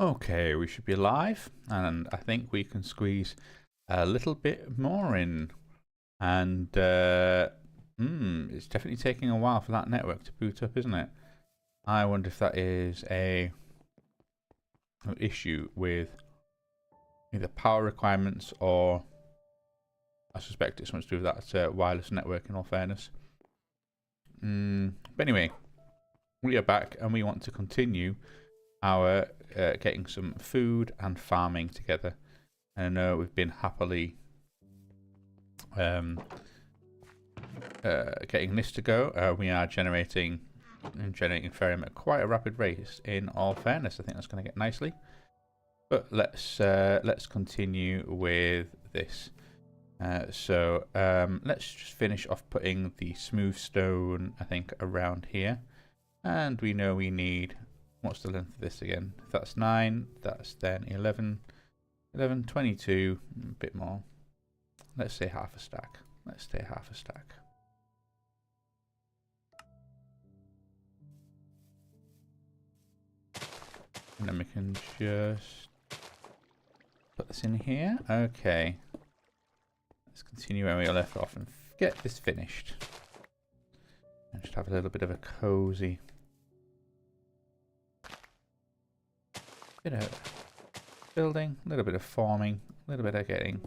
Okay, we should be live, and I think we can squeeze a little bit more in. And it's definitely taking a while for that network to boot up, isn't it? I wonder if that is an issue with either power requirements or I suspect it's something to do with that wireless network, in all fairness. But anyway, we are back and we want to continue our getting some food and farming together. And I know we've been happily getting this to go. We are generating ferrum at quite a rapid rate. In all fairness, I think that's going to get nicely. But let's continue with this. So let's just finish off putting the smooth stone, I think, around here. And we know we need, what's the length of this again? If that's 9, that's then 11, 22, a bit more. Let's say half a stack. Let's say half a stack. And then we can just put this in here. Okay. Let's continue where we left off and get this finished. And just have a little bit of a cozy bit of building, a little bit of farming, a little bit of getting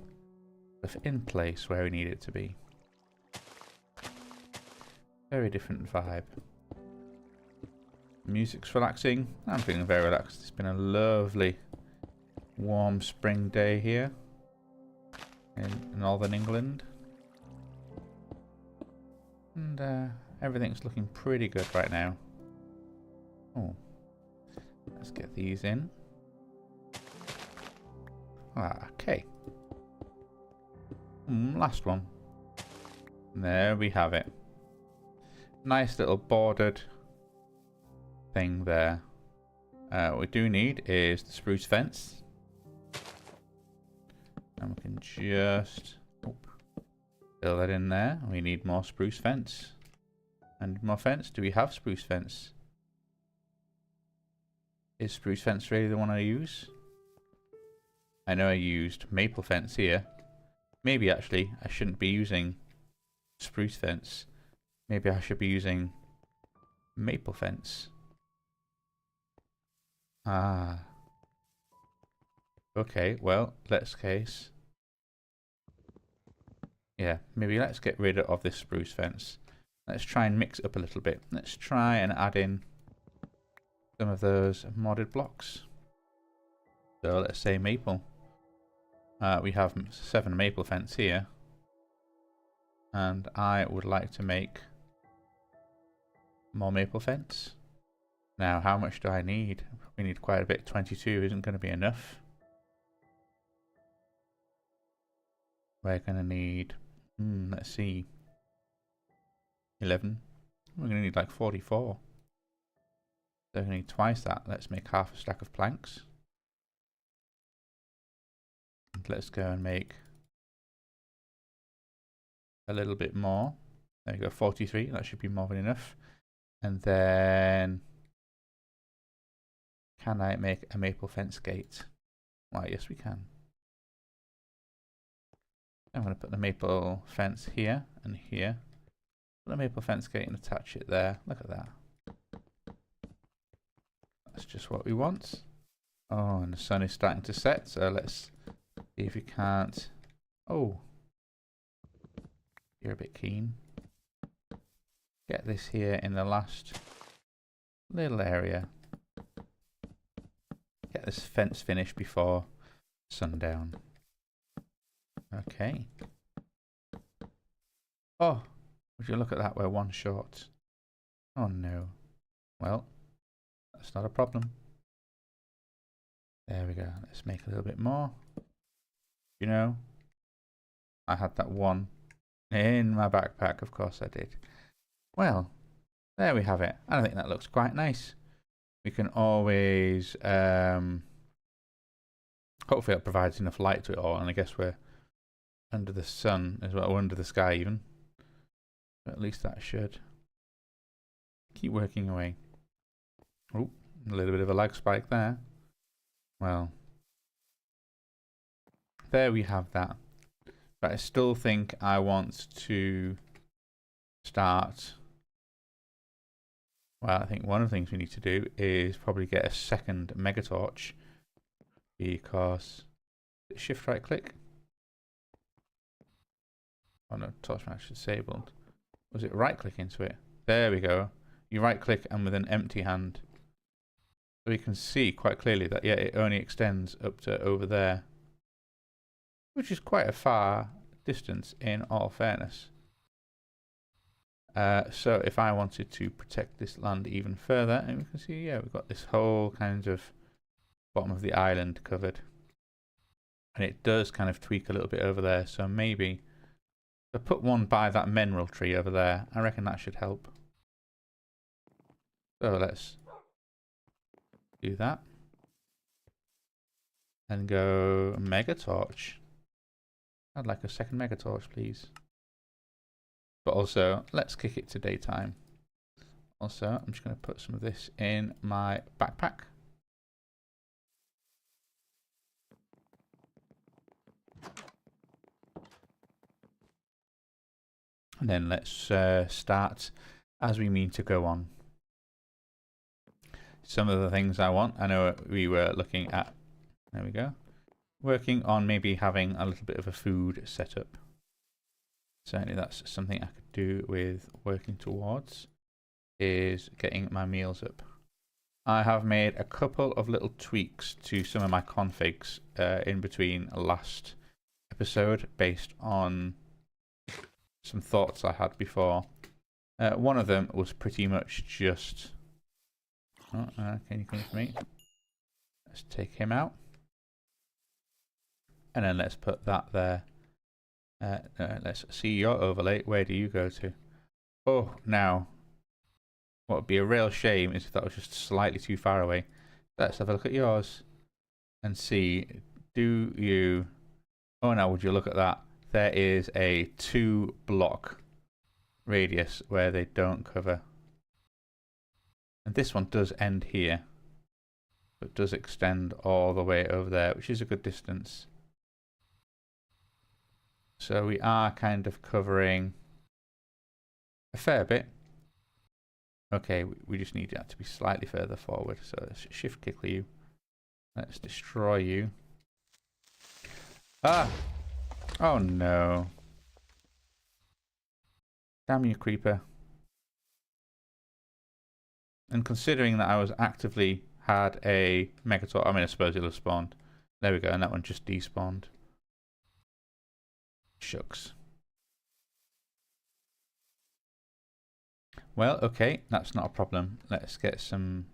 stuff in place where we need it to be. Very different vibe. Music's relaxing. I'm feeling very relaxed. It's been a lovely warm spring day here in northern England. And everything's looking pretty good right now. Oh, let's get these in. Okay. Last one. There we have it. Nice little bordered thing there. What we do need is the spruce fence. And we can just fill that in there. We need more spruce fence. And more fence. Do we have spruce fence? Is spruce fence really the one I use? I know I used maple fence here. Maybe actually I shouldn't be using spruce fence. Maybe I should be using maple fence. Ah. Okay, well, let's case. Yeah, maybe let's get rid of this spruce fence. Let's try and mix it up a little bit. Let's try and add in some of those modded blocks. So let's say maple. We have 7 maple fence here. And I would like to make more maple fence. Now, how much do I need? We need quite a bit. 22 isn't going to be enough. We're going to need, let's see, 11. We're going to need like 44. So we're going to need twice that. Let's make half a stack of planks. And let's go and make a little bit more. There we go, 43. That should be more than enough. And then, can I make a maple fence gate? Why, yes we can. I'm going to put the maple fence here and here. Put the maple fence gate and attach it there. Look at that. That's just what we want. Oh, and the sun is starting to set, so let's see if we can't. Oh, you're a bit keen. Get this here in the last little area. Get this fence finished before sundown. Okay. Oh, would you look at that? We're one short. Oh no. Well, that's not a problem. There we go. Let's make a little bit more. You know, I had that one in my backpack. Of course I did. Well, there we have it. And I think that looks quite nice. We can always, hopefully it provides enough light to it all. And I guess we're under the sun as well, or under the sky even. But at least that should keep working away. Oh, a little bit of a lag spike there. Well, there we have that. But I still think I want to start. Well, I think one of the things we need to do is probably get a second mega torch, because shift right click. Oh no, torch match disabled. Was it right click into it? There we go. You right click and with an empty hand. So you can see quite clearly that, yeah, it only extends up to over there, which is quite a far distance in all fairness. So if I wanted to protect this land even further, and we can see, yeah, we've got this whole kind of bottom of the island covered. And it does kind of tweak a little bit over there, so maybe if I put one by that mineral tree over there, I reckon that should help. So let's do that. And go mega torch. I'd like a second mega torch, please. But also, let's kick it to daytime. Also, I'm just going to put some of this in my backpack. And then let's start as we mean to go on. Some of the things I want, I know we were looking at, there we go, working on maybe having a little bit of a food setup. Certainly that's something I could do with working towards, is getting my meals up. I have made a couple of little tweaks to some of my configs in between last episode based on some thoughts I had before. One of them was pretty much just... Oh, can you come with me? Let's take him out. And then let's put that there. Let's see your overlay. Where do you go to? Oh, now, what would be a real shame is if that was just slightly too far away. Let's have a look at yours and see, do you... Oh, now would you look at that? There is a 2-block radius where they don't cover. And this one does end here. But does extend all the way over there, which is a good distance. So we are kind of covering a fair bit. Okay, we just need that to be slightly further forward. So let's shift kick you. Let's destroy you. Ah! Oh no. Damn you, creeper. And considering that I was actively had a Megator, I mean, I suppose it'll have spawned. There we go, and that one just despawned. Shucks. Well, okay, that's not a problem. Let's get some,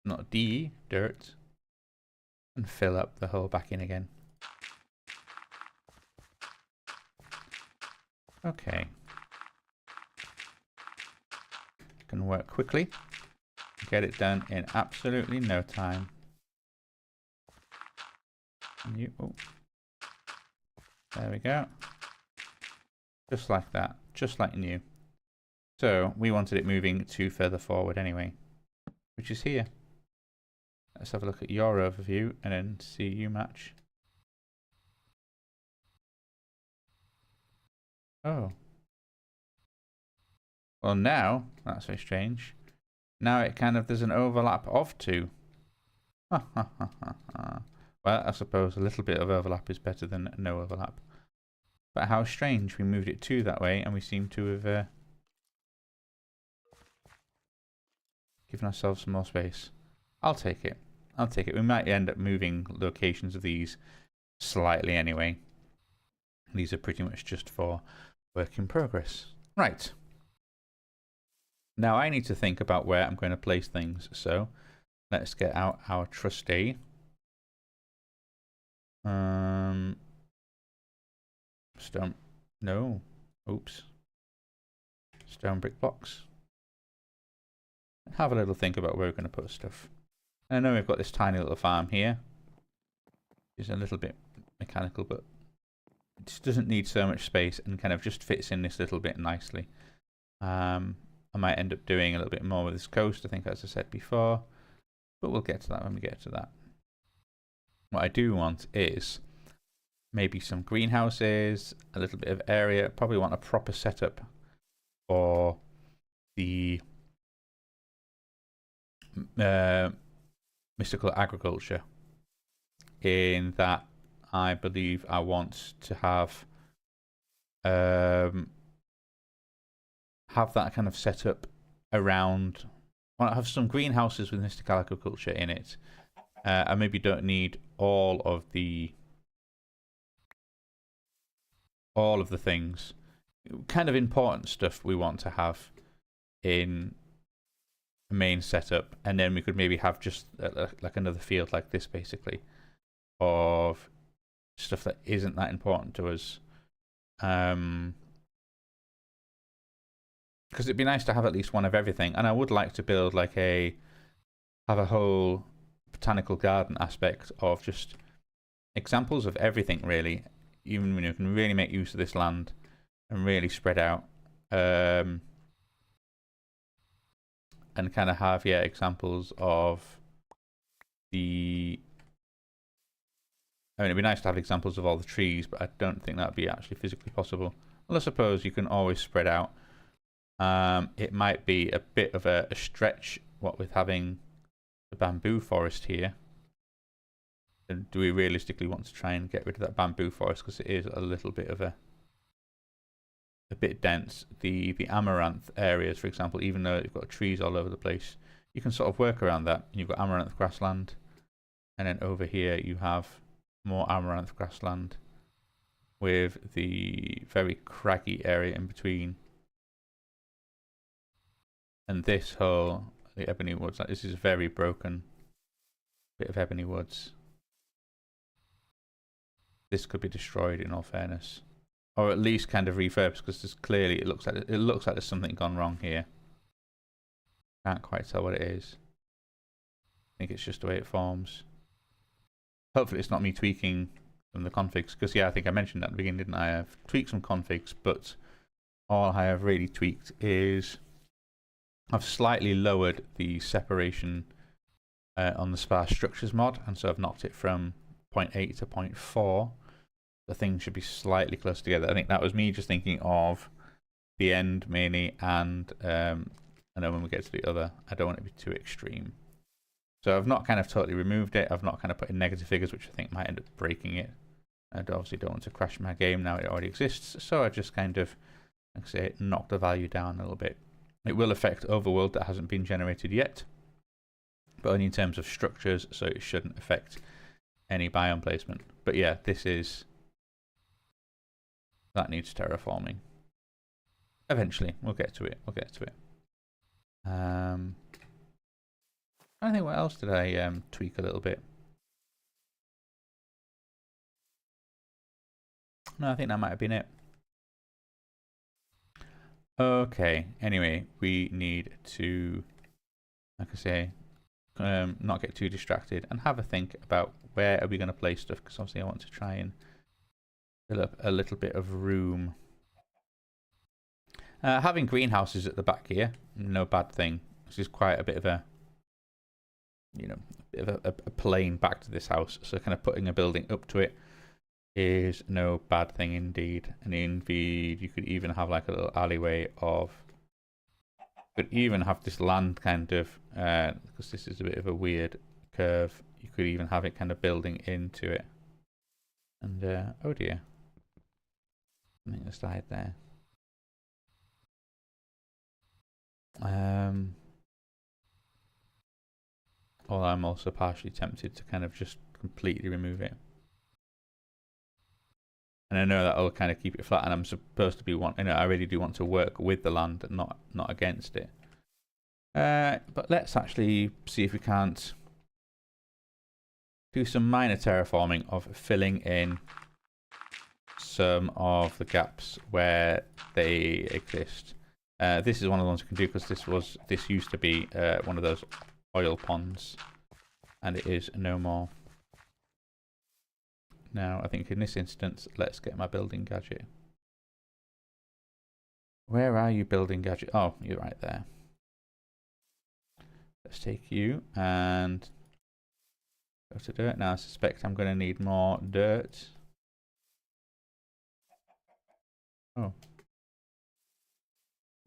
not dirt, and fill up the hole back in again. Okay. Can work quickly. Get it done in absolutely no time. And you, oh. There we go. Just like that. Just like new. So, we wanted it moving to further forward anyway. Which is here. Let's have a look at your overview and then see you match. Oh. Well now, that's very strange. Now it kind of, there's an overlap of 2. Well, I suppose a little bit of overlap is better than no overlap. But how strange, we moved it 2 that way and we seem to have given ourselves some more space. I'll take it. I'll take it. We might end up moving locations of these slightly anyway. These are pretty much just for work in progress. Right. Now I need to think about where I'm going to place things. So let's get out our trusty stone. No. Oops. Stone brick blocks. Have a little think about where we're going to put stuff. I know we've got this tiny little farm here. It's a little bit mechanical, but it just doesn't need so much space and kind of just fits in this little bit nicely. I might end up doing a little bit more with this coast, I think, as I said before. But we'll get to that when we get to that. What I do want is maybe some greenhouses, a little bit of area. Probably want a proper setup for the mystical agriculture, in that I believe I want to have that kind of setup around. I want to have some greenhouses with mystical agriculture in it. I maybe don't need all of the things, kind of important stuff we want to have in a main setup, and then we could maybe have just like another field like this, basically, of stuff that isn't that important to us. Because it'd be nice to have at least one of everything, and I would like to build like have a whole botanical garden aspect of just examples of everything, really. Even when you can really make use of this land and really spread out, and kind of have examples of the. I mean, it'd be nice to have examples of all the trees, but I don't think that'd be actually physically possible. Well, I suppose you can always spread out. It might be a bit of a stretch, what with having the bamboo forest here. And do we realistically want to try and get rid of that bamboo forest, because it is a little bit of a bit dense. The amaranth areas, for example, even though you've got trees all over the place, you can sort of work around that. You've got amaranth grassland, and then over here you have more amaranth grassland with the very craggy area in between. And this whole, the ebony woods, this is a very broken bit of ebony woods. This could be destroyed, in all fairness, or at least kind of refurbished, because there's clearly it looks like there's something gone wrong here. Can't quite tell what it is. I think it's just the way it forms. Hopefully it's not me tweaking from the configs, because I think I mentioned that at the beginning, didn't I? I've tweaked some configs, but all I have really tweaked is I've slightly lowered the separation on the sparse structures mod, and so I've knocked it from 0.8 to 0.4. The things should be slightly close together. I think that was me just thinking of the end mainly, and I know when we get to the other, I don't want it to be too extreme. So I've not kind of totally removed it. I've not kind of put in negative figures, which I think might end up breaking it. I obviously don't want to crash my game now it already exists, so I just kind of, like I say, knock the value down a little bit. It will affect overworld that hasn't been generated yet, but only in terms of structures, so it shouldn't affect any biome placement. But yeah, that needs terraforming. Eventually, we'll get to it. I think what else did I tweak a little bit? No, I think that might have been it. Okay, anyway, we need to, like I say, not get too distracted and have a think about where are we going to place stuff, because obviously I want to try and fill up a little bit of room. Having greenhouses at the back here, no bad thing. This is quite a bit of a, a plane back to this house, so kind of putting a building up to it is no bad thing indeed. And indeed, you could even have like a little alleyway of, could even have this land kind of, because this is a bit of a weird curve, you could even have it kind of building into it. And oh dear, something aside there. Or I'm also partially tempted to kind of just completely remove it. And I know that'll kind of keep it flat, and I'm supposed to be I really do want to work with the land and not against it. But let's actually see if we can't do some minor terraforming of filling in some of the gaps where they exist. This is one of the ones we can do, because this used to be one of those oil ponds, and it is no more. Now, I think in this instance, let's get my building gadget. Where are you, building gadget? Oh, you're right there. Let's take you and Go to dirt. Now I suspect I'm going to need more dirt. Oh.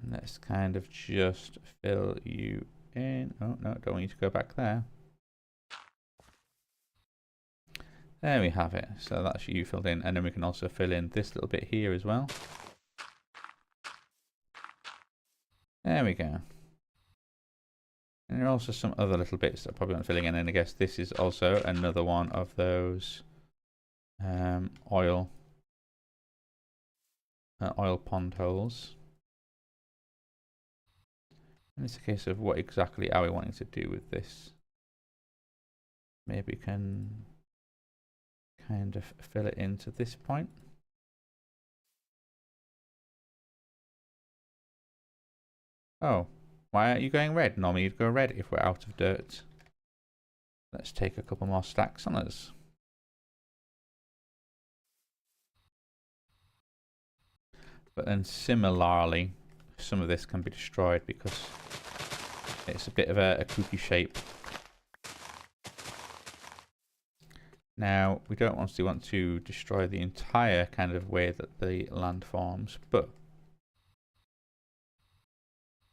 And let's kind of just fill you in. Oh, no, don't want you to go back there. There we have it. So that's you filled in. And then we can also fill in this little bit here as well. There we go. And there are also some other little bits that probably aren't filling in. And I guess this is also another one of those oil pond holes. And it's a case of what exactly are we wanting to do with this. Maybe we can kind of fill it into this point. Oh, why aren't you going red? Normally you'd go red if we're out of dirt. Let's take a couple more stacks on us. But then similarly, some of this can be destroyed because it's a bit of a kooky shape. Now, we don't want to destroy the entire kind of way that the land forms, but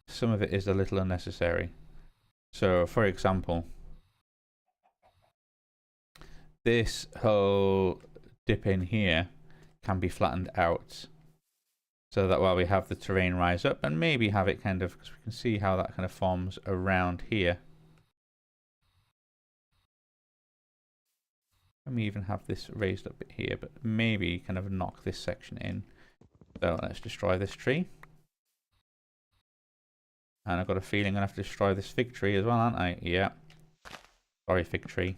some of it is a little unnecessary. So, for example, this whole dip in here can be flattened out so that while we have the terrain rise up and maybe have it kind of, because we can see how that kind of forms around here. And we even have this raised up bit here, but maybe kind of knock this section in. So let's destroy this tree. And I've got a feeling I'm going to have to destroy this fig tree as well, aren't I? Yeah. Sorry, fig tree.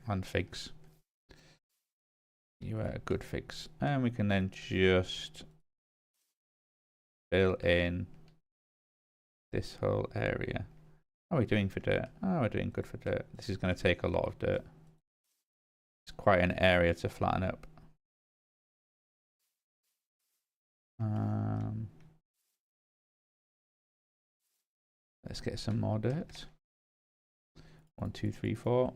And figs. You are good figs. And we can then just fill in this whole area. How are we doing for dirt? Oh, we're doing good for dirt. This is going to take a lot of dirt. It's quite an area to flatten up. Let's get some more dirt. 1, 2, 3, 4.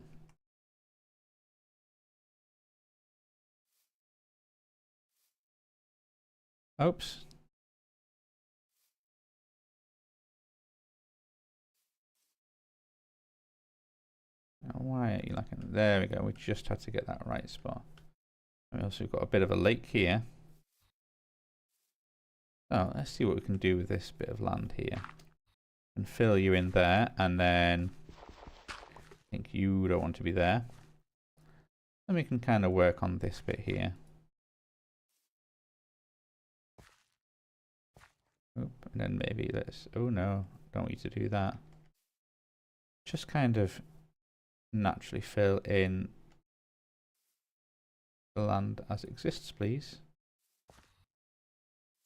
Oops. Now, why are you lacking? There we go. We just had to get that right spot. We also got a bit of a lake here. So let's see what we can do with this bit of land here. And fill you in there, and then I think you don't want to be there. Then we can kind of work on this bit here. Oop, and then maybe let's, oh no, don't want you to do that. Just kind of naturally fill in the land as it exists, please.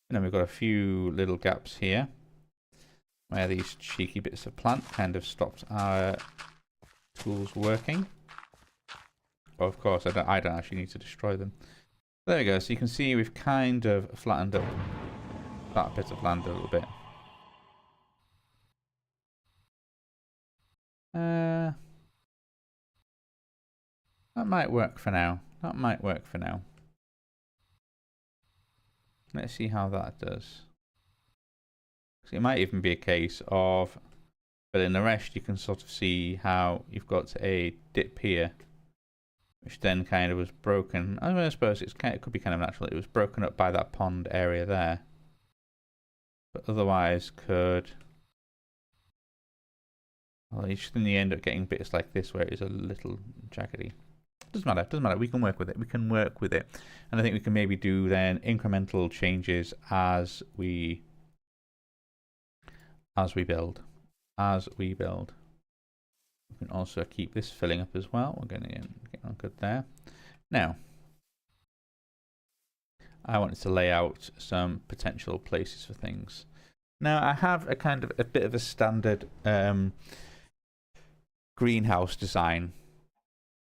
And then we've got a few little gaps here where these cheeky bits of plant kind of stopped our tools working. Well, of course, I don't actually need to destroy them. There we go. So you can see we've kind of flattened up that bit of land a little bit. That might work for now. That might work for now. Let's see how that does. So it might even be a case of, but in the rest you can sort of see how you've got a dip here, which then kind of was broken. I suppose it could be kind of natural. It was broken up by that pond area there, but otherwise could. Well, you should in the end up getting bits like this where it is a little jaggedy. Doesn't matter, doesn't matter. We can work with it. We can work with it, and I think we can maybe do then incremental changes as we build. As we build, we can also keep this filling up as well. We're going to get on good there. Now, I wanted to lay out some potential places for things. Now, I have a kind of a bit of a standard greenhouse design,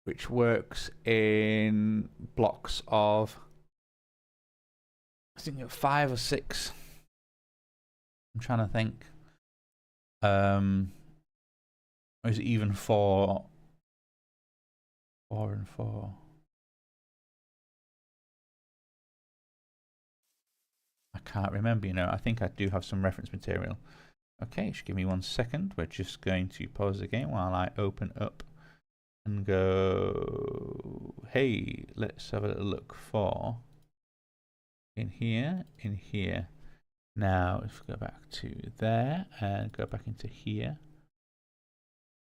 which works in blocks of, I think, 5 or 6. I'm trying to think. Or is it even 4 4 and 4. I can't remember, you know. I think I do have some reference material. Okay, just give me 1 second. We're just going to pause the game while I open up and go, hey, let's have a little look for in here. Now, if we go back to there and go back into here.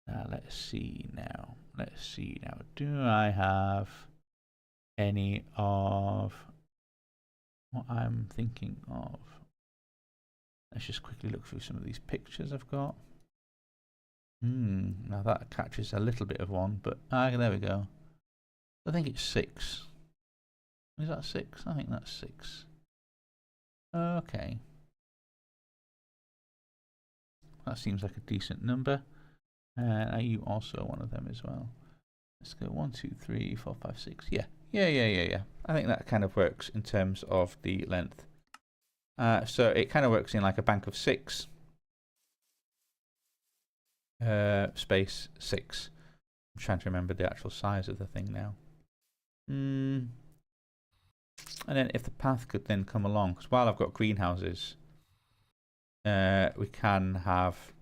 Now, let's see now. Do I have any of what I'm thinking of? Let's just quickly look through some of these pictures I've got. Now that catches a little bit of one, but there we go. I think it's 6. Is that 6? I think that's 6. Okay. That seems like a decent number. And are you also one of them as well? Let's go 1, 2, 3, 4, 5, 6. Yeah. I think that kind of works in terms of the length. So it kind of works in like a bank of 6. Space 6. I'm trying to remember the actual size of the thing now. And then if the path could then come along, because while I've got greenhouses, we can have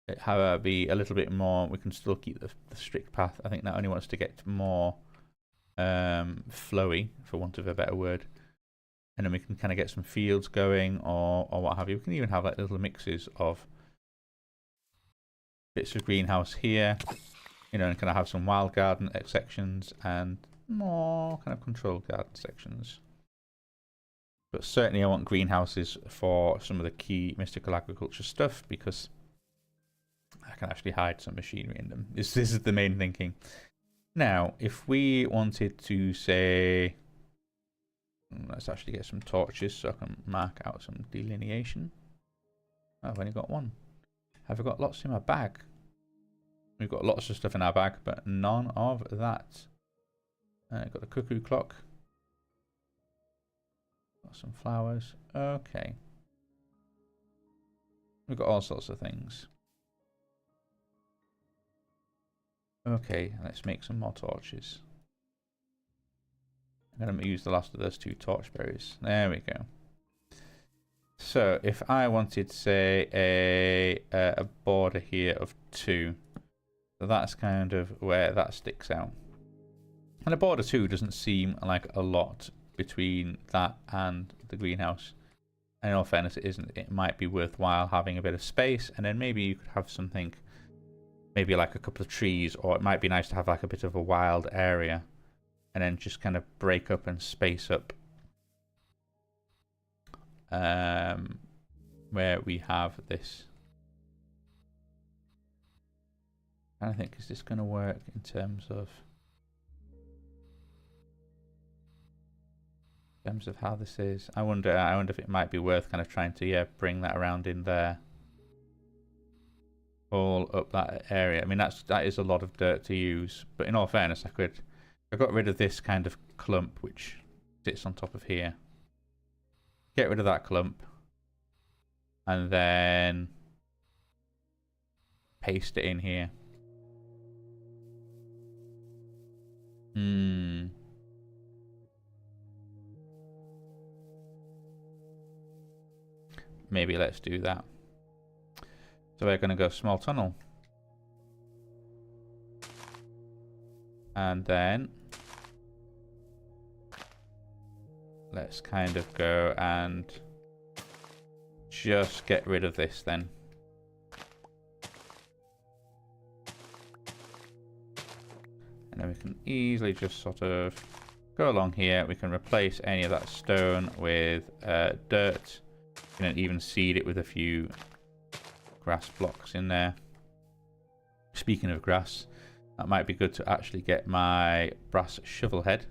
it, however, be a little bit more. We can still keep the strict path. I think that only wants to get more flowy, for want of a better word. And then we can kind of get some fields going, or what have you. We can even have like little mixes of bits of greenhouse here, you know, and kind of have some wild garden sections and more kind of controlled garden sections. But certainly I want greenhouses for some of the key mystical agriculture stuff, because I can actually hide some machinery in them. This is the main thinking. Now, if we wanted to say, let's actually get some torches so I can mark out some delineation. Oh, I've only got 1. Have I got lots in my bag? We've got lots of stuff in our bag, but none of that. Got a cuckoo clock. Got some flowers. Okay. We've got all sorts of things. Okay, let's make some more torches. I'm going to use the last of those 2 torchberries. There we go. So if I wanted, say, a border here of 2, so that's kind of where that sticks out. And a border 2 doesn't seem like a lot between that and the greenhouse. And in all fairness, it isn't. It might be worthwhile having a bit of space, and then maybe you could have something, maybe like a couple of trees, or it might be nice to have like a bit of a wild area, and then just kind of break up and space up where we have this. And I think, is this going to work in terms of how this is? I wonder if it might be worth kind of trying to bring that around in there, all up that area. I mean, that is a lot of dirt to use, but in all fairness, I got rid of this kind of clump which sits on top of here. Get rid of that clump, and then paste it in here. Maybe let's do that. So we're going to go small tunnel. And then let's kind of go and just get rid of this then. And then we can easily just sort of go along here. We can replace any of that stone with dirt. And even seed it with a few grass blocks in there. Speaking of grass, that might be good to actually get my brass shovel head.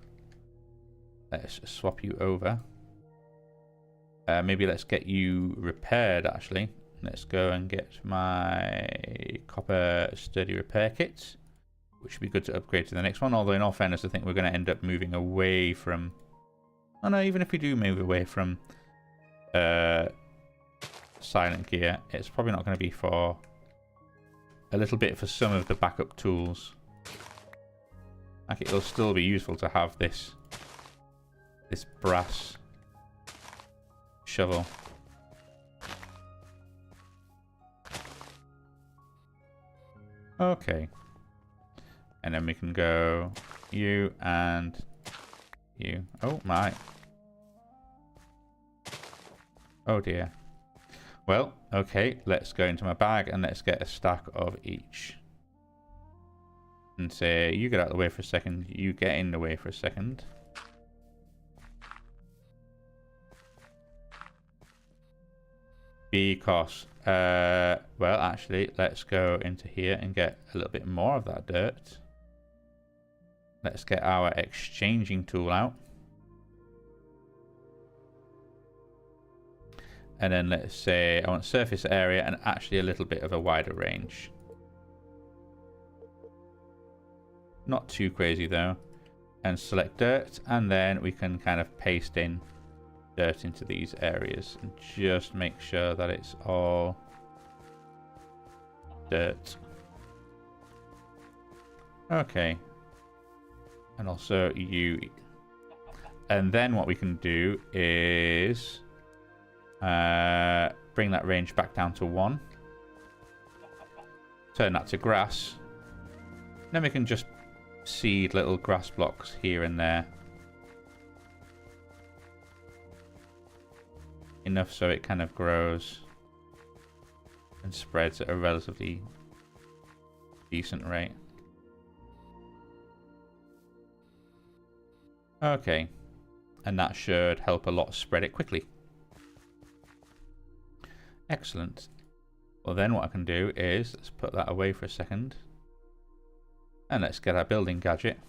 Let's swap you over. Maybe let's get you repaired actually. Let's go and get my copper sturdy repair kit, which would be good to upgrade to the next one. Although in all fairness, I think we're going to end up moving away from... Oh no, even if we do move away from silent gear, it's probably not going to be for a little bit for some of the backup tools. Like, it'll still be useful to have this brass shovel. Okay. And then we can go you and you. Oh my. Oh dear. Well, okay, let's go into my bag and let's get a stack of each. And say, you get out of the way for a second, you get in the way for a second. Because, well, actually, let's go into here and get a little bit more of that dirt. Let's get our exchanging tool out. And then let's say I want surface area and actually a little bit of a wider range. Not too crazy though. And select dirt, and then we can kind of paste in dirt into these areas and just make sure that it's all dirt. Okay. And also you. And then what we can do is bring that range back down to 1. Turn that to grass. Then we can just seed little grass blocks here and there. Enough so it kind of grows and spreads at a relatively decent rate. Okay. And that should help a lot spread it quickly. Excellent. Well then what I can do is, let's put that away for a second. And let's get our building gadget.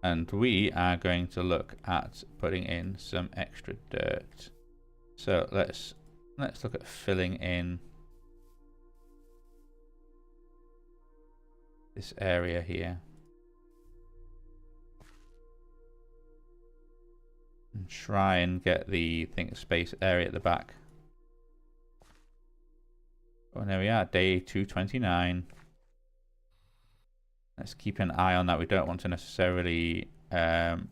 And we are going to look at putting in some extra dirt. So let's look at filling in this area here. And try and get the space area at the back. Oh, there we are, day 229. Let's keep an eye on that. We don't want to necessarily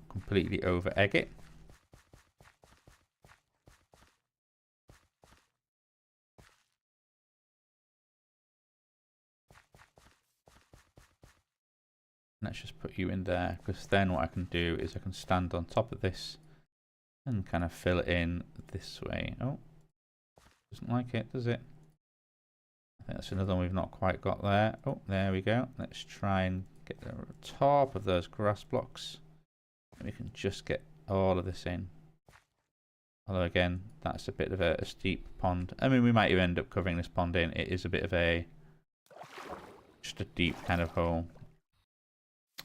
completely over egg it. Let's just put you in there, because then what I can do is I can stand on top of this and kind of fill it in this way. Oh, doesn't like it, does it? I think that's another one we've not quite got there. Oh, there we go. Let's try and get the top of those grass blocks. And we can just get all of this in. Although again, that's a bit of a steep pond. I mean, we might even end up covering this pond in. It is a bit of just a deep kind of hole.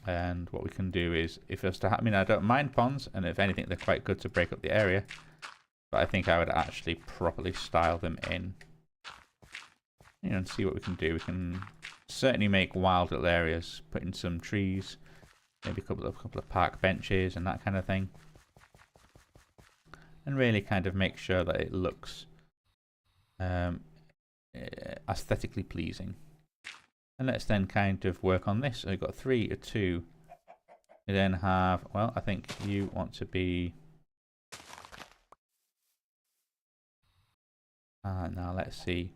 And what we can do is, if it's to happen, I mean, I don't mind ponds, and if anything, they're quite good to break up the area. But I think I would actually properly style them in. You know, and see what we can do. We can certainly make wild little areas, put in some trees, maybe a couple of park benches and that kind of thing. And really kind of make sure that it looks aesthetically pleasing. And let's then kind of work on this. So we've got 3, a 2. We then have, well, I think you want to be... now let's see.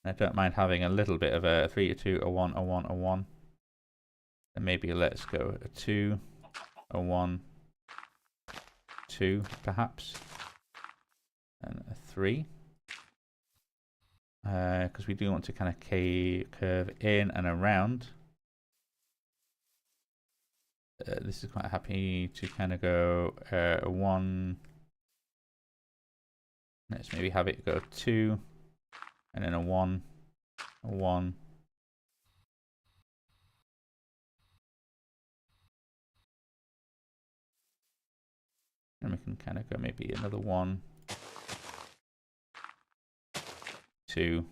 I don't mind having a little bit of a 3, a 2, a 1, a 1, a 1. And maybe let's go a 2, a 1, 2 perhaps. And a 3. Because we do want to kind of curve in and around. This is quite happy to kind of go a 1. Let's maybe have it go 2, and then a 1, a 1. And we can kind of go maybe another 1, 2.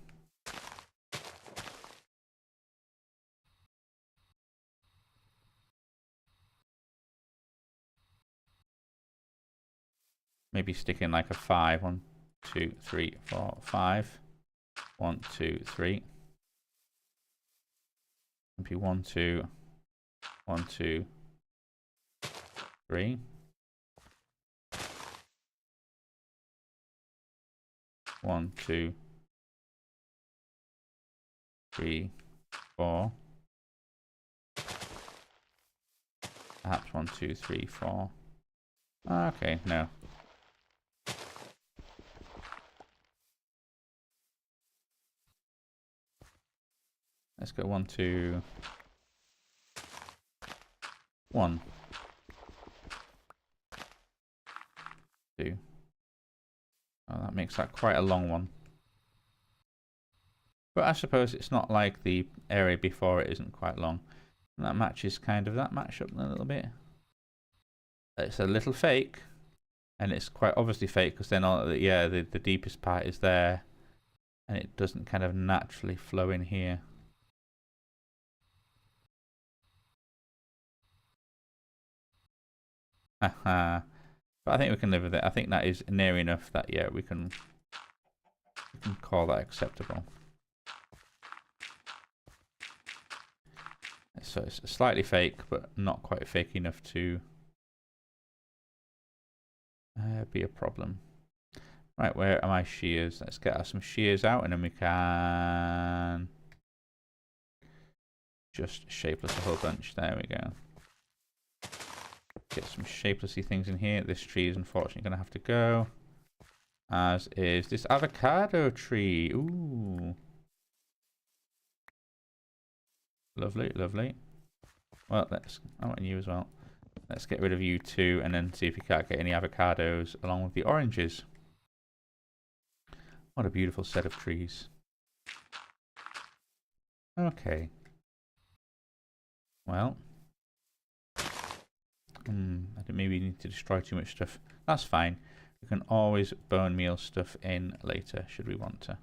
Maybe stick in like a 5. 1, 2, 3, 4, 5. 1, 2, 3. Maybe 1, 2, 1, 2, 3. 1, 2, 3, 4. Perhaps 1, 2, 3, 4. Okay, no. Let's go 1, 2, 1, 2. Oh, that makes that quite a long one. But I suppose it's not like the area before it isn't quite long. And that matches kind of that match up a little bit. It's a little fake. And it's quite obviously fake because then all, yeah, the deepest part is there. And it doesn't kind of naturally flow in here. Haha. But I think we can live with it. I think that is near enough that, yeah, we can call that acceptable. So it's slightly fake, but not quite fake enough to be a problem. Right, where are my shears? Let's get some shears out and then we can just shapeless a whole bunch. There we go. Get some shapelessy things in here. This tree is unfortunately going to have to go. As is this avocado tree. Ooh. Lovely, lovely. Well, I want you as well. Let's get rid of you too and then see if we can't get any avocados along with the oranges. What a beautiful set of trees. Okay. Well. I think maybe we need to destroy too much stuff. That's fine. We can always bone meal stuff in later, should we want to.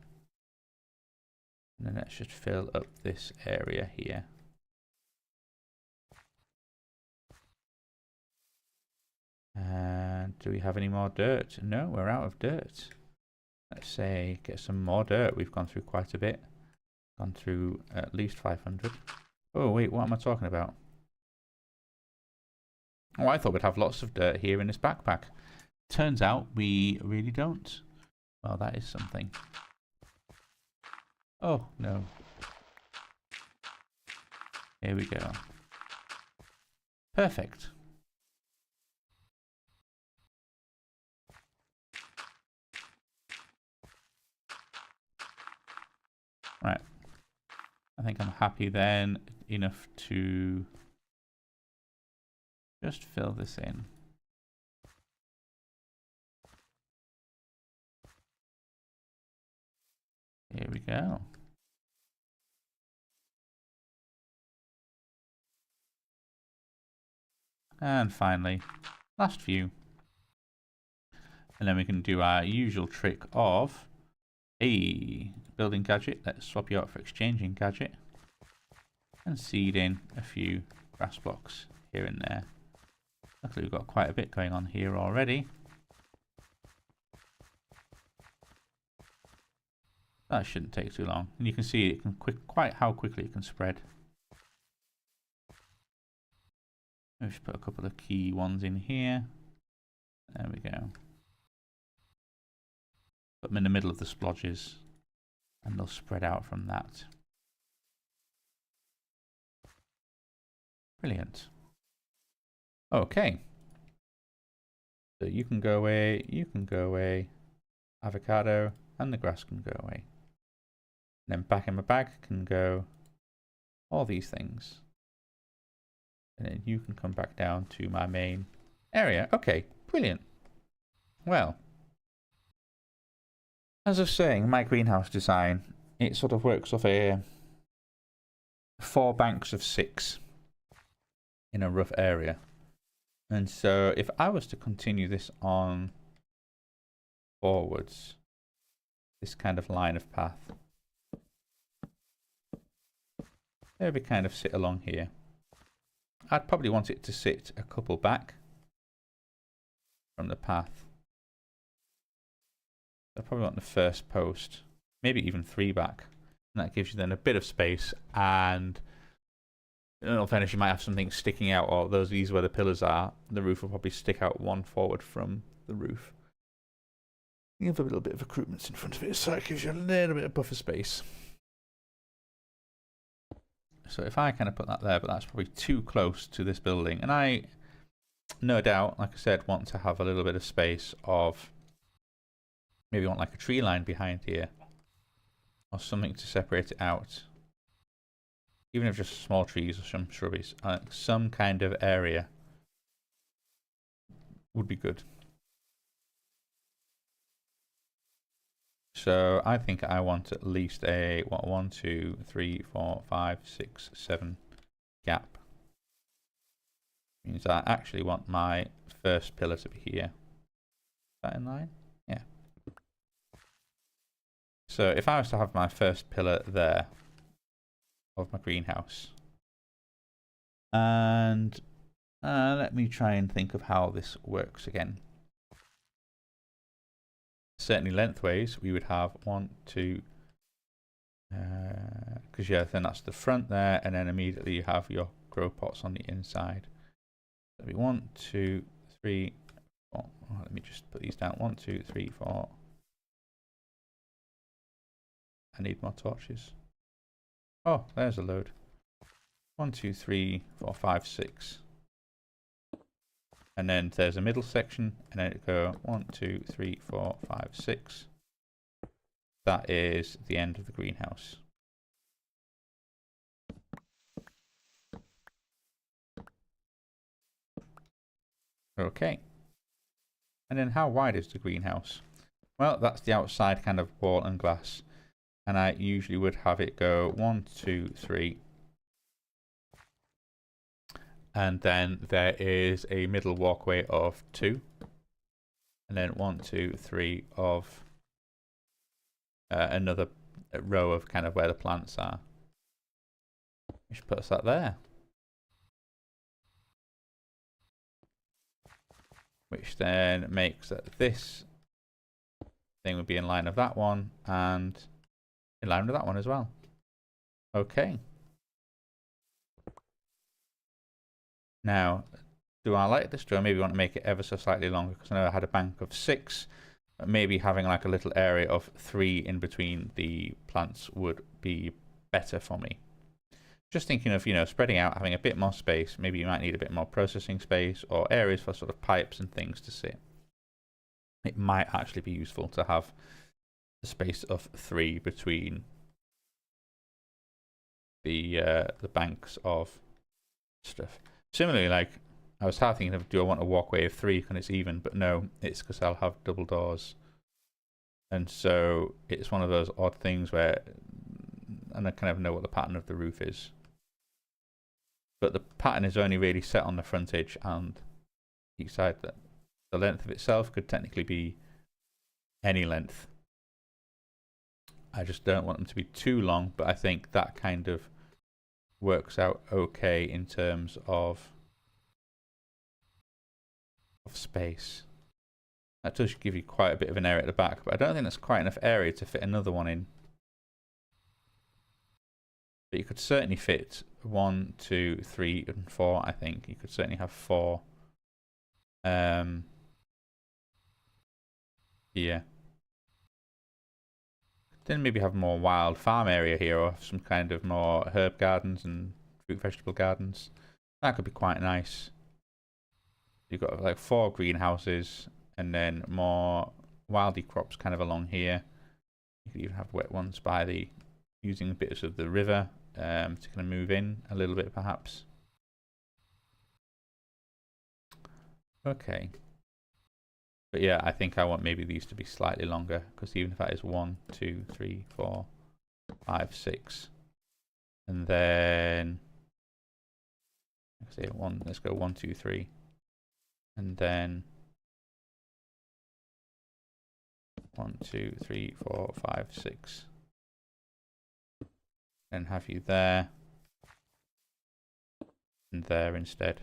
And then let's just fill up this area here. And do we have any more dirt? No, we're out of dirt. Let's say get some more dirt. We've gone through quite a bit. Gone through at least 500. Oh wait, what am I talking about? Oh, I thought we'd have lots of dirt here in this backpack. Turns out we really don't. Well, that is something. Oh, no. Here we go. Perfect. Right. I think I'm happy then enough to just fill this in. Here we go. And finally, last few. And then we can do our usual trick of a building gadget. Let's swap you out for exchanging gadget. And seed in a few grass blocks here and there. Luckily we've got quite a bit going on here already. That shouldn't take too long. And you can see it can quite how quickly it can spread. Let's put a couple of key ones in here. There we go. Put them in the middle of the splodges and they'll spread out from that. Brilliant. Okay. So you can go away, avocado, and the grass can go away. And then back in my bag can go all these things. And then you can come back down to my main area. Okay, brilliant. Well, as I was saying, my greenhouse design, it sort of works off a 4 banks of 6 in a rough area. And so if I was to continue this on forwards, this kind of line of path, it would kind of sit along here. I'd probably want it to sit a couple back from the path. I probably want the first post, maybe even 3 back. And that gives you then a bit of space and in all fairness, you might have something sticking out, or these where the pillars are, the roof will probably stick out one forward from the roof. You have a little bit of accoutrements in front of it, so it gives you a little bit of buffer space. So if I kind of put that there, but that's probably too close to this building, and I, no doubt, like I said, want to have a little bit of space of, maybe want like a tree line behind here, or something to separate it out. Even if just small trees or some shrubbies, some kind of area would be good. So I think I want at least a 1, 2, 3, 4, 5, 6, 7 gap. Means I actually want my first pillar to be here. Is that in line? Yeah. So if I was to have my first pillar there of my greenhouse, and let me try and think of how this works again. Certainly lengthways we would have 1, 2, because yeah, then that's the front there, and then immediately you have your grow pots on the inside. So we 1, 2, 3, 4. Oh, let me just put these down. 1, 2, 3, 4. I need more torches. Oh, there's a load. 1, 2, 3, 4, 5, 6. And then there's a middle section, and then it go 1, 2, 3, 4, 5, 6. That is the end of the greenhouse. Okay. And then how wide is the greenhouse? Well, that's the outside kind of wall and glass. And I usually would have it go 1, 2, 3. And then there is a middle walkway of 2. And then 1, 2, 3 of another row of kind of where the plants are. Which puts that there. Which then makes that this thing would be in line with that one and in line with that one as well. Okay. Now, do I like this? Do I maybe want to make it ever so slightly longer? Because I know I had a bank of 6. But maybe having like a little area of 3 in between the plants would be better for me. Just thinking of, spreading out, having a bit more space. Maybe you might need a bit more processing space or areas for sort of pipes and things to sit. It might actually be useful to have a space of 3 between the banks of stuff. Similarly, like I was thinking of, do I want a walkway of 3 when it's even? But no, it's because I'll have double doors, and so it's one of those odd things where, and I kind of know what the pattern of the roof is, but the pattern is only really set on the frontage and each side. That the length of itself could technically be any length. I just don't want them to be too long, but I think that kind of works out okay in terms of space. That does give you quite a bit of an area at the back, but I don't think that's quite enough area to fit another one in. But you could certainly fit 1, 2, 3, and 4. I think you could certainly have 4 here. Then maybe have more wild farm area here, or some kind of more herb gardens and fruit vegetable gardens. That could be quite nice. You've got like 4 greenhouses and then more wildy crops kind of along here. You could even have wet ones by the using bits of the river to kind of move in a little bit perhaps. Okay. But yeah, I think I want maybe these to be slightly longer, because even if that is 1, 2, 3, 4, 5, 6, and then let's go 1, 2, 3, and then 1, 2, 3, 4, 5, 6, and have you there and there instead.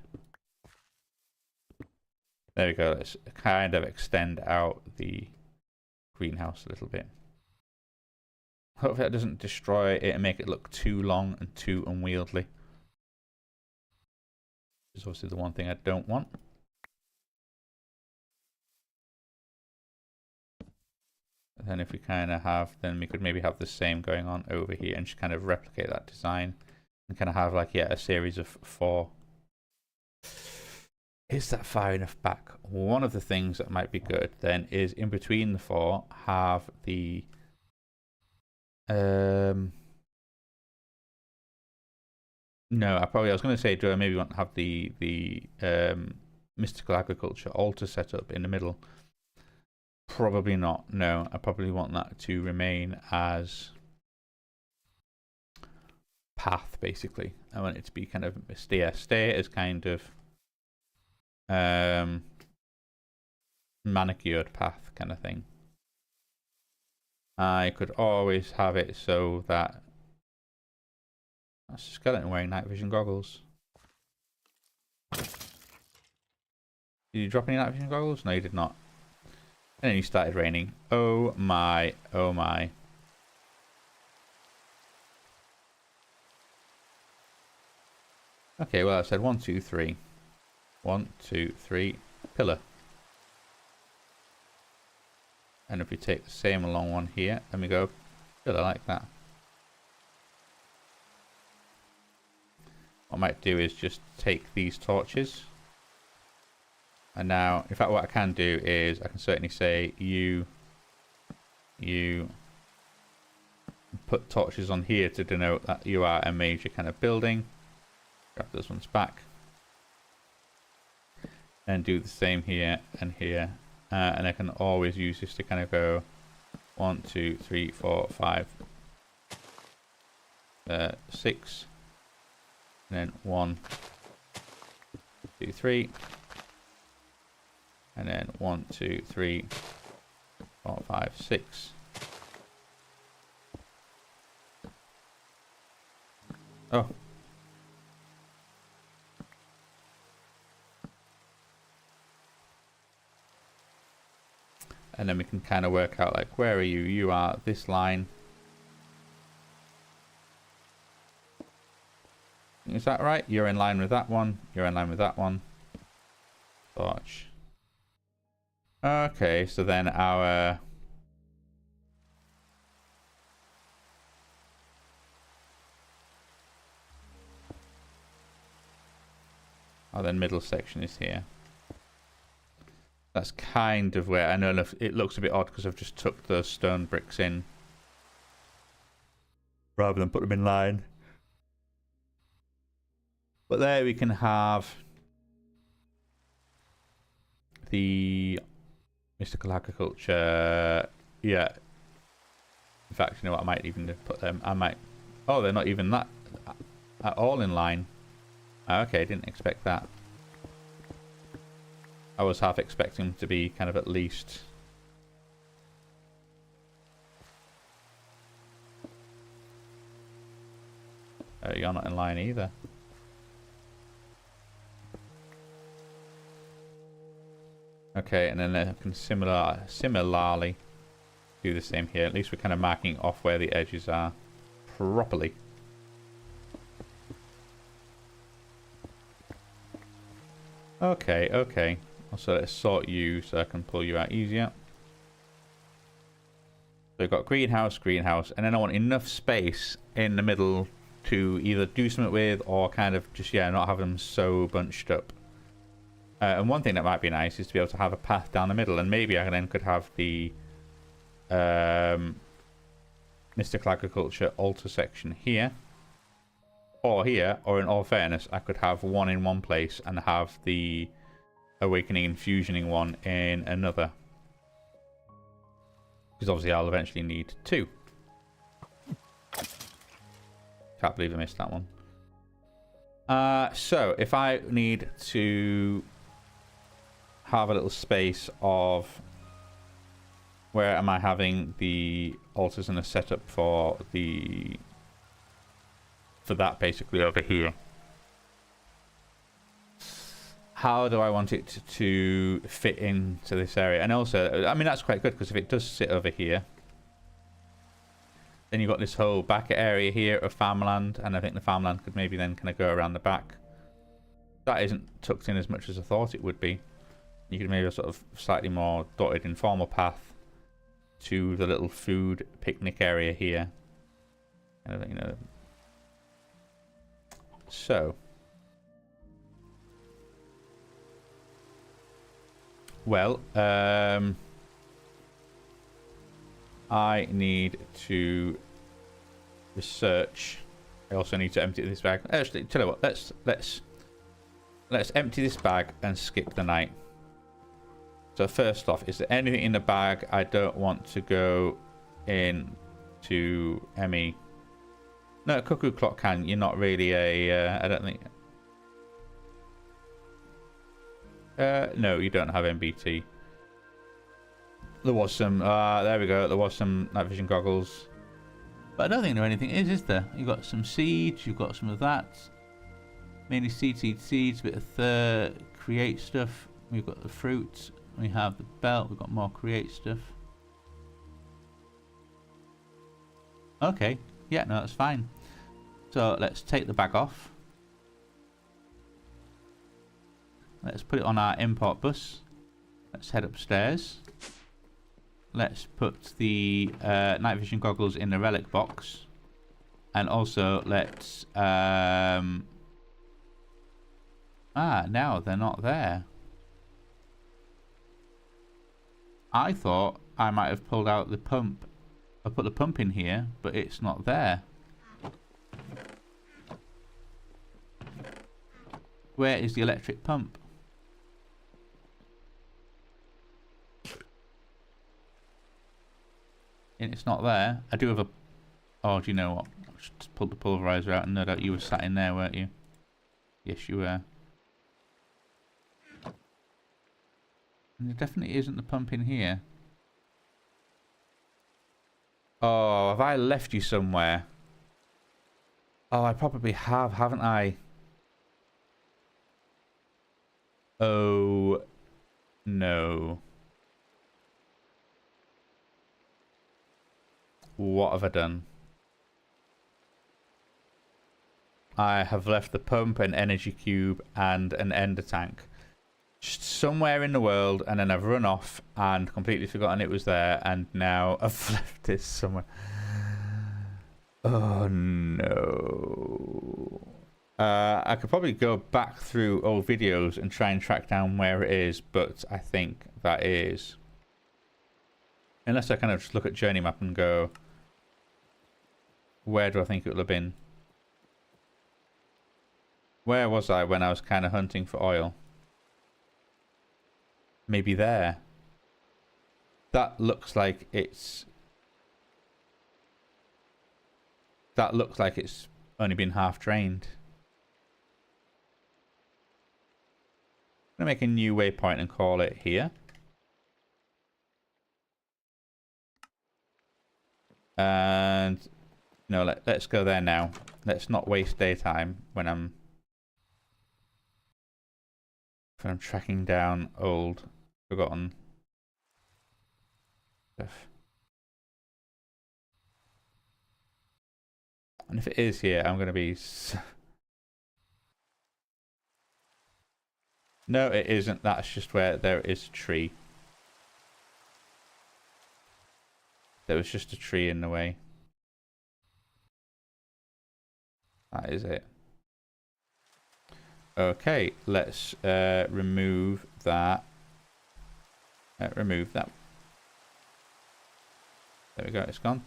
There we go. Let's kind of extend out the greenhouse a little bit. Hopefully that doesn't destroy it and make it look too long and too unwieldy. Which is obviously the one thing I don't want. And then if we kind of have, then we could maybe have the same going on over here and just kind of replicate that design and kind of have like, yeah, a series of 4. Is that far enough back? One of the things that might be good then is in between the 4 have the no, I was going to say, do I maybe want to have the mystical agriculture altar set up in the middle? Probably not. No, I probably want that to remain as path, basically. I want it to be kind of stay as kind of manicured path kind of thing. I could always have it so that that's a skeleton wearing night vision goggles. Did you drop any night vision goggles? No, you did not. And then you started raining. Oh my, oh my. Okay, well I said 1, 2, 3. 1, 2, 3, pillar. And if we take the same along one here, and we go pillar like that. What I might do is just take these torches. And now, in fact, what I can do is I can certainly say you put torches on here to denote that you are a major kind of building. Grab those ones back. And do the same here and here. And I can always use this to kind of go 1, 2, 3, 4, 5, 6. And then 1, 2, 3. And then 1, 2, 3, 4, 5, 6. Oh. And then we can kind of work out like, where are you? You are this line. Is that right? You're in line with that one. You're in line with that one. Torch. Okay, so then our then middle section is here. That's kind of where I know it looks a bit odd because I've just took those stone bricks in rather than put them in line. But there we can have the mystical agriculture. Yeah. In fact, you know what? I might even put them. Oh, they're not even that at all in line. Okay, didn't expect that. I was half expecting them to be kind of at least. You're not in line either. Okay, and then I can similarly do the same here. At least we're kind of marking off where the edges are properly. Okay, okay. So let's sort you so I can pull you out easier. So we've got greenhouse, greenhouse, and then I want enough space in the middle to either do something with or kind of just, yeah, not have them so bunched up. And one thing that might be nice is to be able to have a path down the middle, and maybe I then could have the mystical agriculture altar section here, or here, or in all fairness, I could have one in one place and have the awakening and fusioning one in another, because obviously I'll eventually need 2. Can't believe I missed that one. So if I need to have a little space of where am I having the altars and a setup for that basically over here. How do I want it to fit into this area? And also, I mean, that's quite good because if it does sit over here, then you've got this whole back area here of farmland, and I think the farmland could maybe then kind of go around the back. That isn't tucked in as much as I thought it would be. You could maybe a sort of slightly more dotted informal path to the little food picnic area here. And, you know. So. Well, I need to research. I also need to empty this bag. Actually, tell you what, let's empty this bag and skip the night. So first off, is there anything in the bag I don't want to go in to Emmy? No, cuckoo clock can. You're not really a. I don't think. No, you don't have MBT. There was some. There we go. There was some night vision goggles. But I don't think there anything is there? You've got some seeds. You've got some of that. Mainly seeds. A bit of create stuff. We've got the fruit. We have the belt. We've got more create stuff. Okay. Yeah, no, that's fine. So let's take the bag off. Let's put it on our import bus. Let's head upstairs. Let's put the night vision goggles in the relic box. And also let's... now they're not there. I thought I might have pulled out the pump. I put the pump in here, but it's not there. Where is the electric pump? And it's not there. I do have a... Oh, do you know what? I just pulled the pulverizer out and no doubt you were sat in there, weren't you? Yes, you were. And there definitely isn't the pump in here. Oh, have I left you somewhere? Oh, I probably have, haven't I? Oh, no. What have I done? I have left the pump, an energy cube, and an ender tank. Just somewhere in the world, and then I've run off and completely forgotten it was there, and now I've left it somewhere. Oh no. I could probably go back through old videos and try and track down where it is, but I think that is... Unless I kind of just look at journey map and go, where do I think it will have been? Where was I when I was kind of hunting for oil? Maybe there. That looks like it's... That looks like it's only been half drained. I'm going to make a new waypoint and call it here. And... No, let's go there now. Let's not waste daytime when I'm tracking down old, forgotten stuff. And if it is here, I'm going to be... No, it isn't. That's just where there is a tree. There was just a tree in the way. That is it. Okay, let's remove that. Remove that. There we go, it's gone.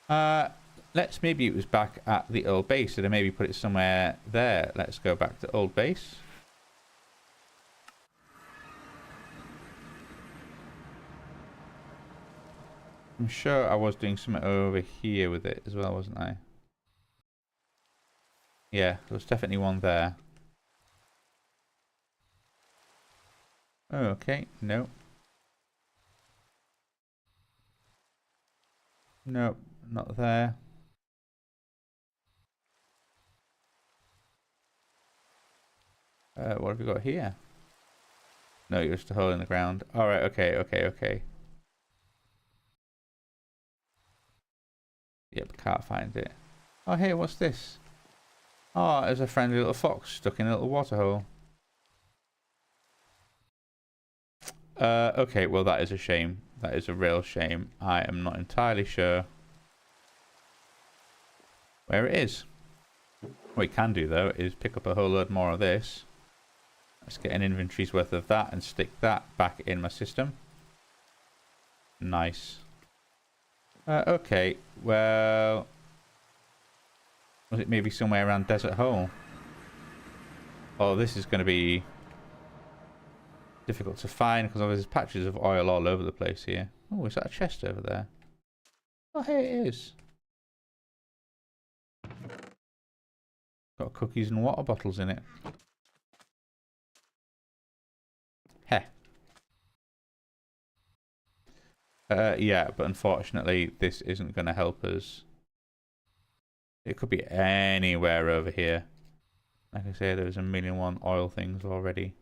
Let's maybe it was back at the old base, so they maybe put it somewhere there. Let's go back to old base. I'm sure I was doing something over here with it as well, wasn't I? Yeah, there was definitely one there. Okay, no. Nope, not there. What have we got here? No, you're just a hole in the ground. Alright, okay. Yep, can't find it. Oh, hey, what's this? Oh, there's a friendly little fox stuck in a little water hole. Okay, well that is a shame. That is a real shame. I am not entirely sure where it is. What we can do though is pick up a whole load more of this. Let's get an inventory's worth of that and stick that back in my system. Nice. Okay, well... Was it maybe somewhere around Desert Hole? Oh, this is going to be difficult to find because there's patches of oil all over the place here. Oh, is that a chest over there? Oh, here it is. Got cookies and water bottles in it. Heh. Yeah, but unfortunately, this isn't going to help us. It could be anywhere over here. Like I say, there's a million one oil things already.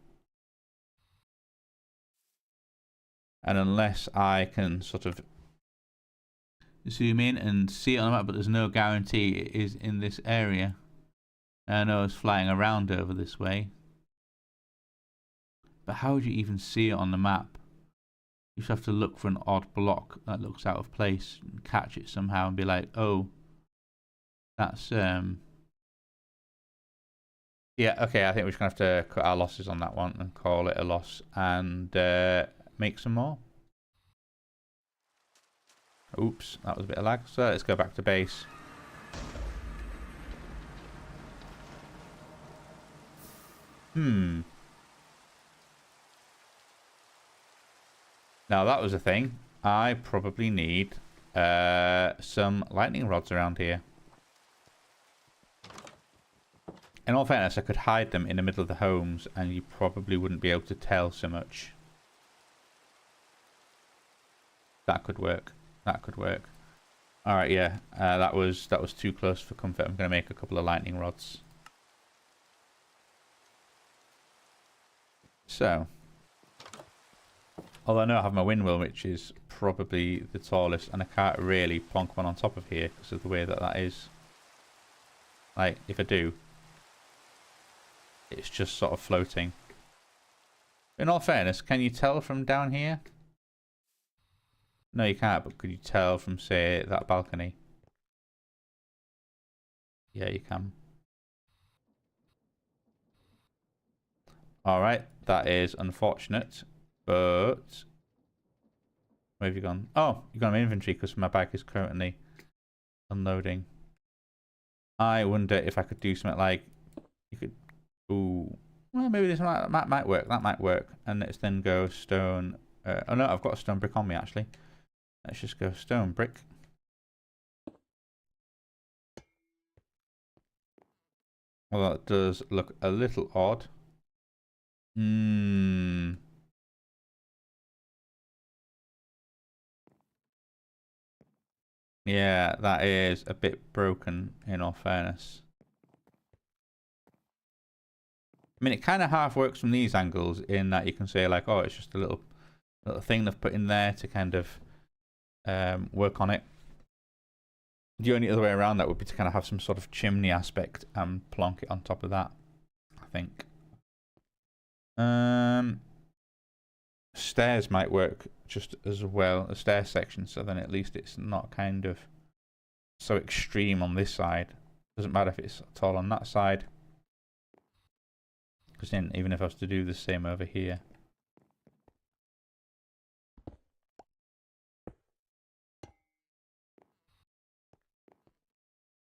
And unless I can sort of zoom in and see it on the map, but there's no guarantee it is in this area. I know it's flying around over this way. But how would you even see it on the map? You just have to look for an odd block that looks out of place and catch it somehow and be like, oh, that's yeah, okay, I think we're just gonna have to cut our losses on that one and call it a loss and make some more. Oops, that was a bit of lag. So let's go back to base. Now that was a thing. I probably need some lightning rods around here. In all fairness, I could hide them in the middle of the homes and you probably wouldn't be able to tell so much. That could work. That could work. Alright, yeah. That was too close for comfort. I'm going to make a couple of lightning rods. So. Although I know I have my windmill, which is probably the tallest, and I can't really plonk one on top of here because of the way that that is. Like, if I do, it's just sort of floating. In all fairness, can you tell from down here? No, you can't, but could you tell from, say, that balcony? Yeah, you can. Alright, that is unfortunate, but... Where have you gone? Oh, you've gone to my inventory because my bag is currently unloading. I wonder if I could do something like... You could... Ooh. Well, maybe this might work. That might work. And let's then go stone... oh no, I've got a stone brick on me, actually. Let's just go stone brick. Well, that does look a little odd. Yeah, that is a bit broken, in all fairness. I mean, it kind of half works from these angles in that you can say, like, oh, it's just a little thing they've put in there to kind of work on it. The only other way around that would be to kind of have some sort of chimney aspect and plonk it on top of that, I think. Stairs might work just as well, a stair section, so then at least it's not kind of so extreme on this side. Doesn't matter if it's tall on that side. Because then, even if I was to do the same over here.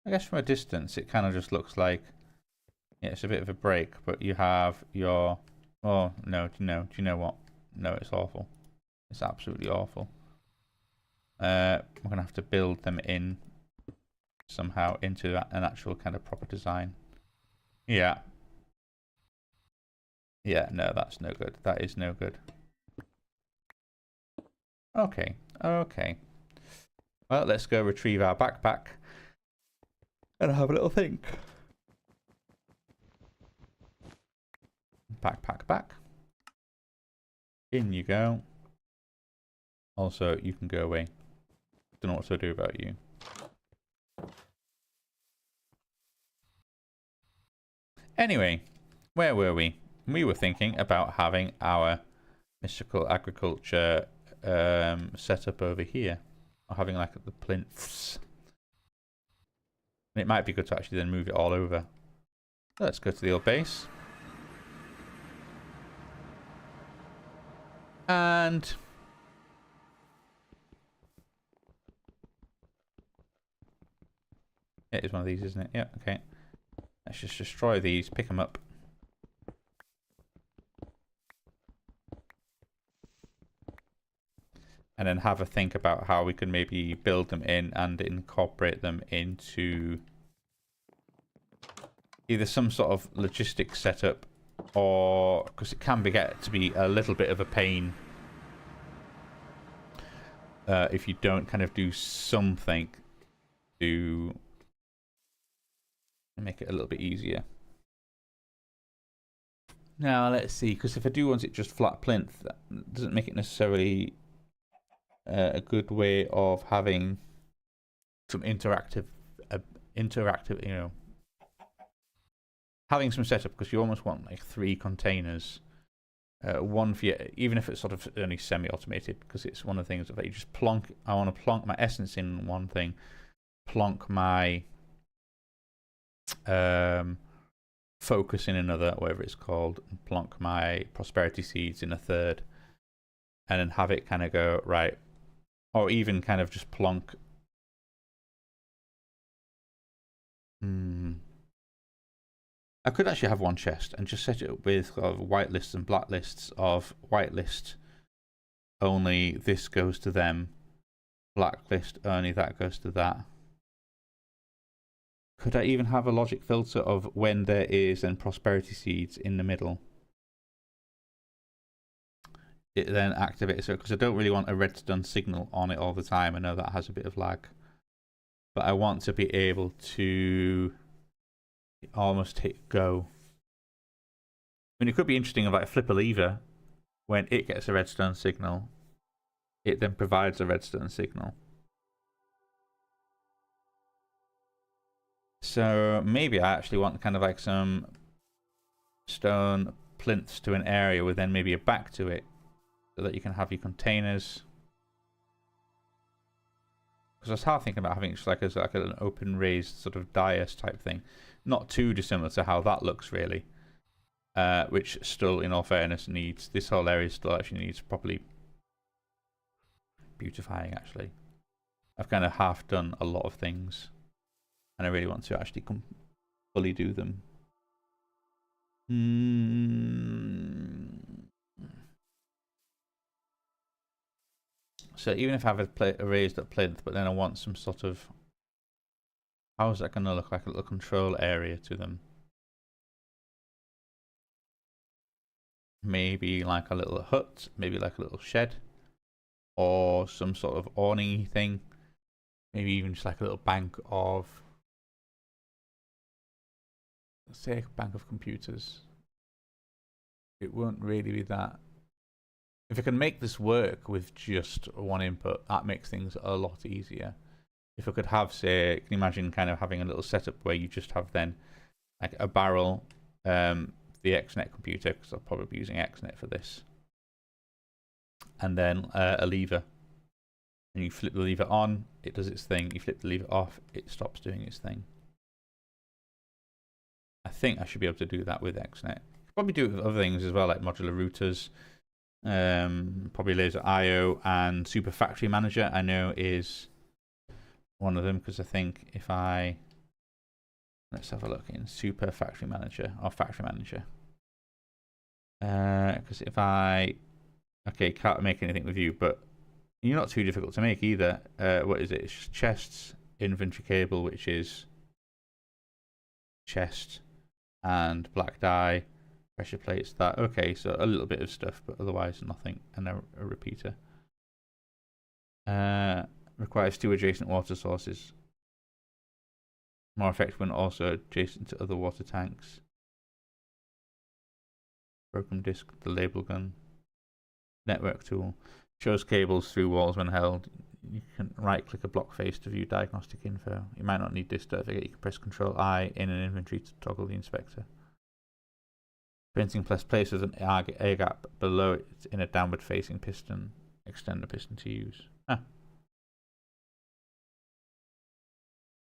I guess from a distance, it kind of just looks like, yeah, it's a bit of a break, but you have your, oh, no, do you know what? No, it's awful. It's absolutely awful. We're going to have to build them in somehow into an actual kind of proper design. Yeah. Yeah, no, that's no good. That is no good. Okay, okay. Well, let's go retrieve our backpack and have a little think. Backpack back. In you go. Also, you can go away. Don't know what to do about you. Anyway, where were we? We were thinking about having our mystical agriculture setup over here, or having like the plinths. And it might be good to actually then move it all over. Let's go to the old base. And it is one of these, isn't it? Yeah, okay. Let's just destroy these, pick them up. And then have a think about how we can maybe build them in and incorporate them into either some sort of logistics setup, or because it can get to be a little bit of a pain if you don't kind of do something to make it a little bit easier. Now let's see, because if I do want it just flat plinth, that doesn't make it necessarily a good way of having some interactive, you know, having some setup, because you almost want like 3 containers. One for you, even if it's sort of only semi-automated, because it's one of the things that you just plonk. I want to plonk my essence in one thing, plonk my focus in another, whatever it's called, and plonk my prosperity seeds in a third, and then have it kind of go right, or even kind of just plonk. I could actually have one chest and just set it up with white lists and black lists. Of white list only this goes to them, black list only that goes to that. Could I even have a logic filter of when there is and prosperity seeds in the middle? It then activates, so because I don't really want a redstone signal on it all the time. I know that has a bit of lag, but I want to be able to almost hit go. I mean, it could be interesting if I flip a lever when it gets a redstone signal, it then provides a redstone signal. So maybe I actually want kind of like some stone plinths to an area with then maybe a back to it, so that you can have your containers. Because I was half thinking about having just like an open raised sort of dais type thing. Not too dissimilar to how that looks really. Which still, in all fairness, needs, this whole area still actually needs properly beautifying actually. I've kind of half done a lot of things, and I really want to actually fully do them. So even if I have a raised up plinth, but then I want some sort of, how is that going to look like a little control area to them? Maybe like a little hut, maybe like a little shed, or some sort of awning thing. Maybe even just like a little bank of, let's say a bank of computers. It won't really be that. If I can make this work with just one input, that makes things a lot easier. If I could have, say, can you imagine kind of having a little setup where you just have then like a barrel, the XNet computer, because I'll probably be using XNet for this, and then a lever. And you flip the lever on, it does its thing. You flip the lever off, it stops doing its thing. I think I should be able to do that with XNet. Probably do it with other things as well, like modular routers. Probably laser IO and Super Factory Manager, I know, is one of them, because I think if I, let's have a look in Super Factory Manager or Factory Manager. Because if I, okay, can't make anything with you, but you're not too difficult to make either. What is it? It's just chests, inventory cable, which is chest, and black dye, pressure plates. That okay? So a little bit of stuff, but otherwise nothing. And a repeater. Requires 2 adjacent water sources. More effective when also adjacent to other water tanks. Broken disc, the label gun. Network tool. Shows cables through walls when held. You can right-click a block face to view diagnostic info. You might not need this to navigate. You can press Ctrl I in an inventory to toggle the inspector. Printing press places an air gap below it in a downward facing piston. Extend the piston to use. Ah.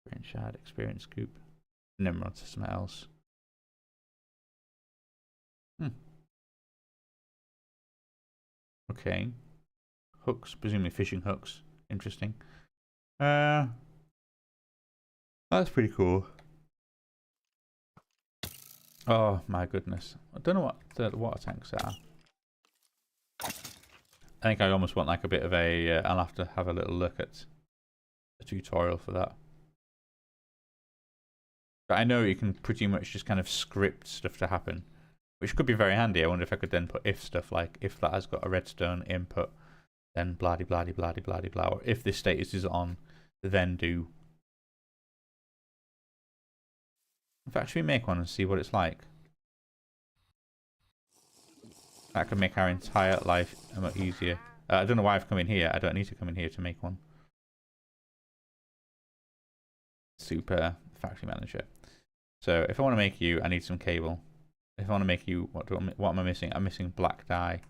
Grain shard, experience scoop. And then we're on to something else. Okay. Hooks, presumably fishing hooks. Interesting. That's pretty cool. Oh my goodness. I don't know what the water tanks are. I think I almost want like a bit of a... I'll have to have a little look at a tutorial for that. But I know you can pretty much just kind of script stuff to happen, which could be very handy. I wonder if I could then put if stuff, like if that has got a redstone input, then blah de blah de blah de blah de blah, or if this status is on, then do. In fact, should we make one and see what it's like? That could make our entire life a lot easier. I don't know why I've come in here. I don't need to come in here to make one. Super factory manager. So if I want to make you, I need some cable. If I want to make you, what am I missing? I'm missing black dye.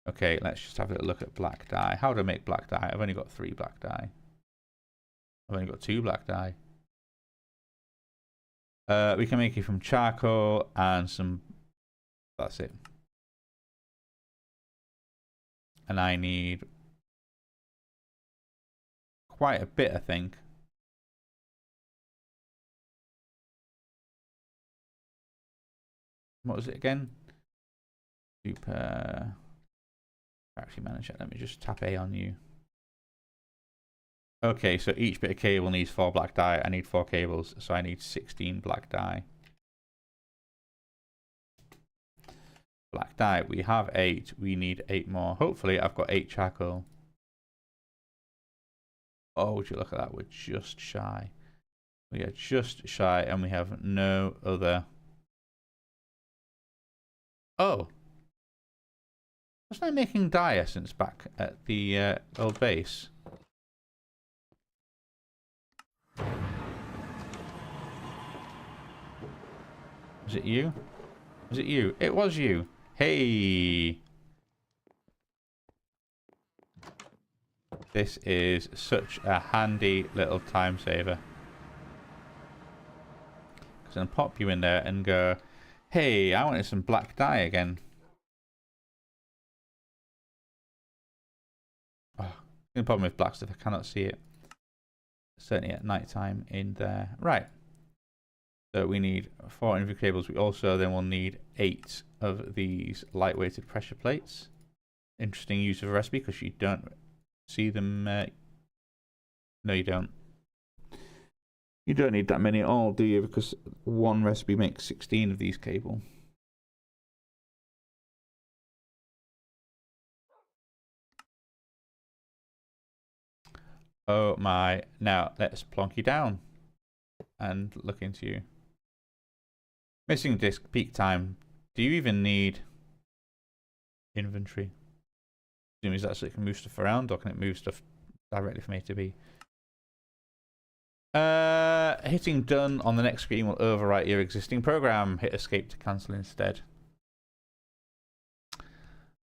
Okay, let's just have a little look at black dye. How do I make black dye? I've only got 3 black dye. I've only got 2 black dye. We can make it from charcoal and some... That's it. And I need quite a bit, I think. What was it again? Super factory manager. Let me just tap A on you. Okay, so each bit of cable needs 4 black dye. I need 4 cables, so I need 16 black dye. Black dye, we have 8. We need 8 more. Hopefully, I've got 8 charcoal. Oh, would you look at that? We're just shy. We are just shy, and we have no other... Oh! Wasn't I making dye essence back at the old base? Was it you? Was it you? It was you! Hey! This is such a handy little time saver. I'm going to pop you in there and go, hey, I wanted some black dye again. Oh, the problem with black stuff, I cannot see it. Certainly at night time in there. Right. So we need 4 inventory cables. We also then will need 8 of these lightweighted pressure plates. Interesting use of a recipe because you don't see them. No, you don't. You don't need that many at all, do you? Because one recipe makes 16 of these cable. Oh my. Now, let's plonk you down and look into you. Missing disk, peak time. Do you even need inventory? Is that so it can move stuff around, or can it move stuff directly from A to B? Hitting done on the next screen will overwrite your existing program. Hit escape to cancel instead.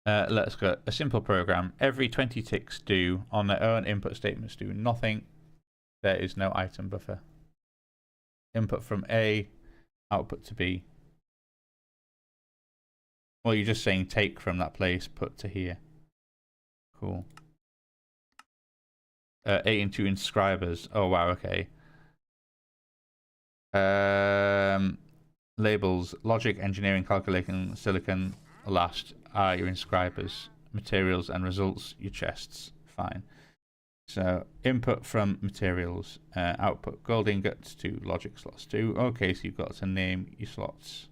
Let's go. A simple program. Every 20 ticks do on their own input statements do nothing. There is no item buffer. Input from A, output to B. Well, you're just saying take from that place, put to here. Cool. 8 and 2 inscribers. Oh wow, okay. Labels, logic, engineering, calculating, silicon, last are your inscribers. Materials and results, your chests. Fine. So input from materials, output gold ingots to logic slots 2. Okay, so you've got to name your slots.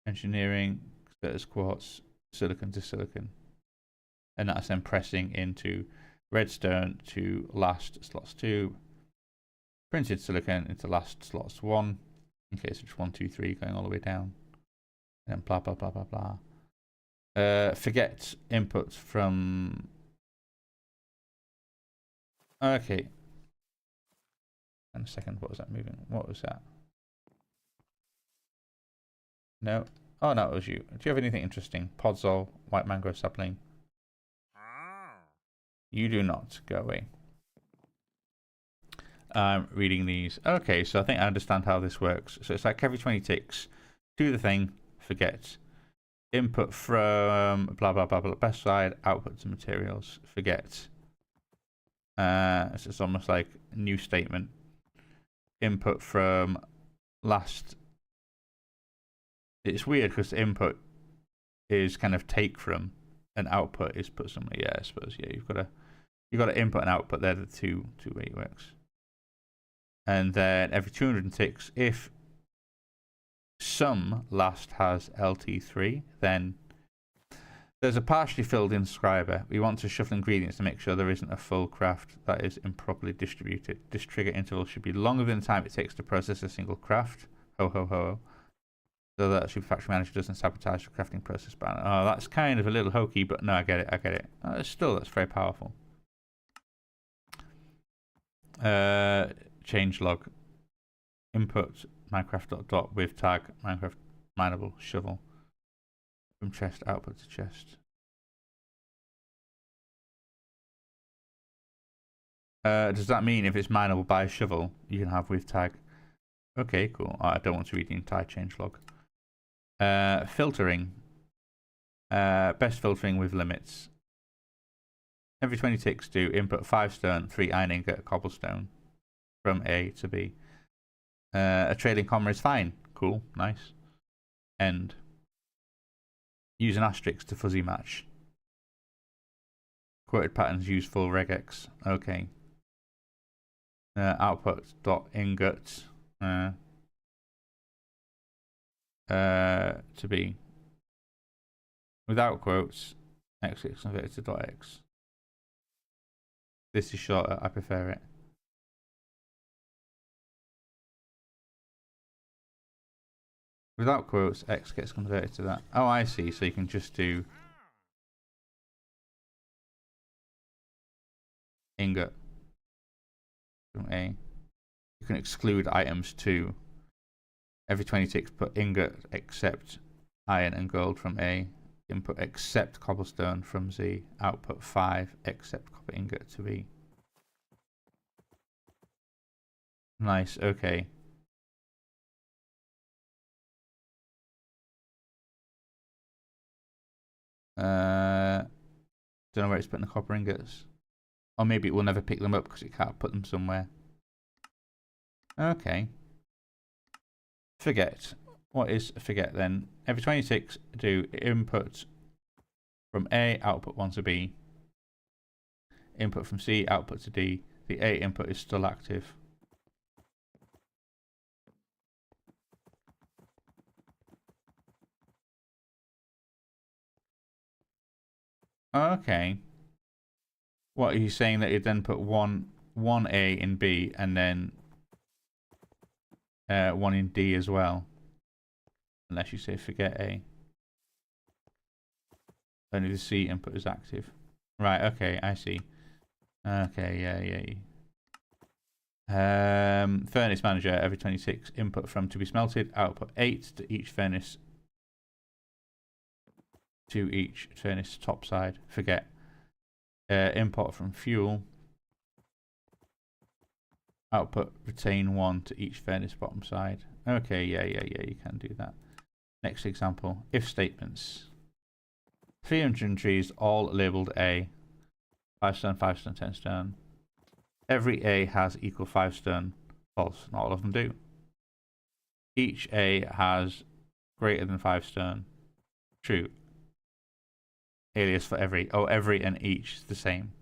Engineering, status quartz, silicon to silicon. And that's then pressing into redstone to last slots 2. Printed silicon into last slots 1. Okay, so it's 1, 2, 3 going all the way down. And then blah, blah, blah, blah, blah. Forget inputs from... Okay. And a second, what was that moving? What was that? No. Oh, no, it was you. Do you have anything interesting? Podzol, white mangrove sapling. You do not. Go away. Reading these. Okay, so I think I understand how this works. So it's like every 20 ticks, do the thing, forget. Input from blah, blah, blah, blah, best side, output to materials, forget. It's almost like a new statement. Input from last. It's weird because input is kind of take from, and output is put somewhere. Yeah, I suppose. Yeah, you've got to input and output. They're the two way it works. And then every 200 ticks, if some last has LT3, then there's a partially filled inscriber. We want to shuffle ingredients to make sure there isn't a full craft that is improperly distributed. This trigger interval should be longer than the time it takes to process a single craft. Ho ho ho. So that the factory manager doesn't sabotage the crafting process. But oh, that's kind of a little hokey, but no, I get it. Still, that's very powerful. Change log. Input Minecraft with tag Minecraft mineable shovel. From chest, output to chest. Does that mean if it's mineable by a shovel, you can have with tag? Okay, cool. I don't want to read the entire change log. Filtering. Best filtering with limits. Every 20 ticks do input 5 stone, 3 iron ingot, cobblestone from A to B. A trailing comma is fine. Cool, nice. End. Use an asterisk to fuzzy match. Quoted patterns use full regex. Okay. Output dot ingot to B. Without quotes, x gets converted to dot x. This is shorter. I prefer it. Without quotes, x gets converted to that. Oh, I see. So you can just do ingot from A. You can exclude items too. Every 20 ticks, put ingot except iron and gold from A. Input except cobblestone from Z. Output 5 except copper ingot to B. Nice. Okay. Don't know where it's putting the copper ingots. Or maybe it will never pick them up because it can't put them somewhere. Okay. Forget. What is forget then? Every 20 ticks, do input from A, output 1 to B. Input from C, output to D. The A input is still active. Okay. What are you saying that you then put one A in B and then one in D as well? Unless you say forget A. Only the C input is active. Right, okay, I see. Okay, yeah. Furnace manager, every 26 input from to be smelted, output 8 to each furnace. To each furnace top side. Forget. Import from fuel. Output retain 1 to each furnace bottom side. Okay, yeah, you can do that. Next example. If statements. 300 trees all labeled A. 5 stone, 5 stone, 10 stone. Every A has equal 5 stone. False. Not all of them do. Each A has greater than 5 stone. True. Alias for every. Oh, every and each is the same.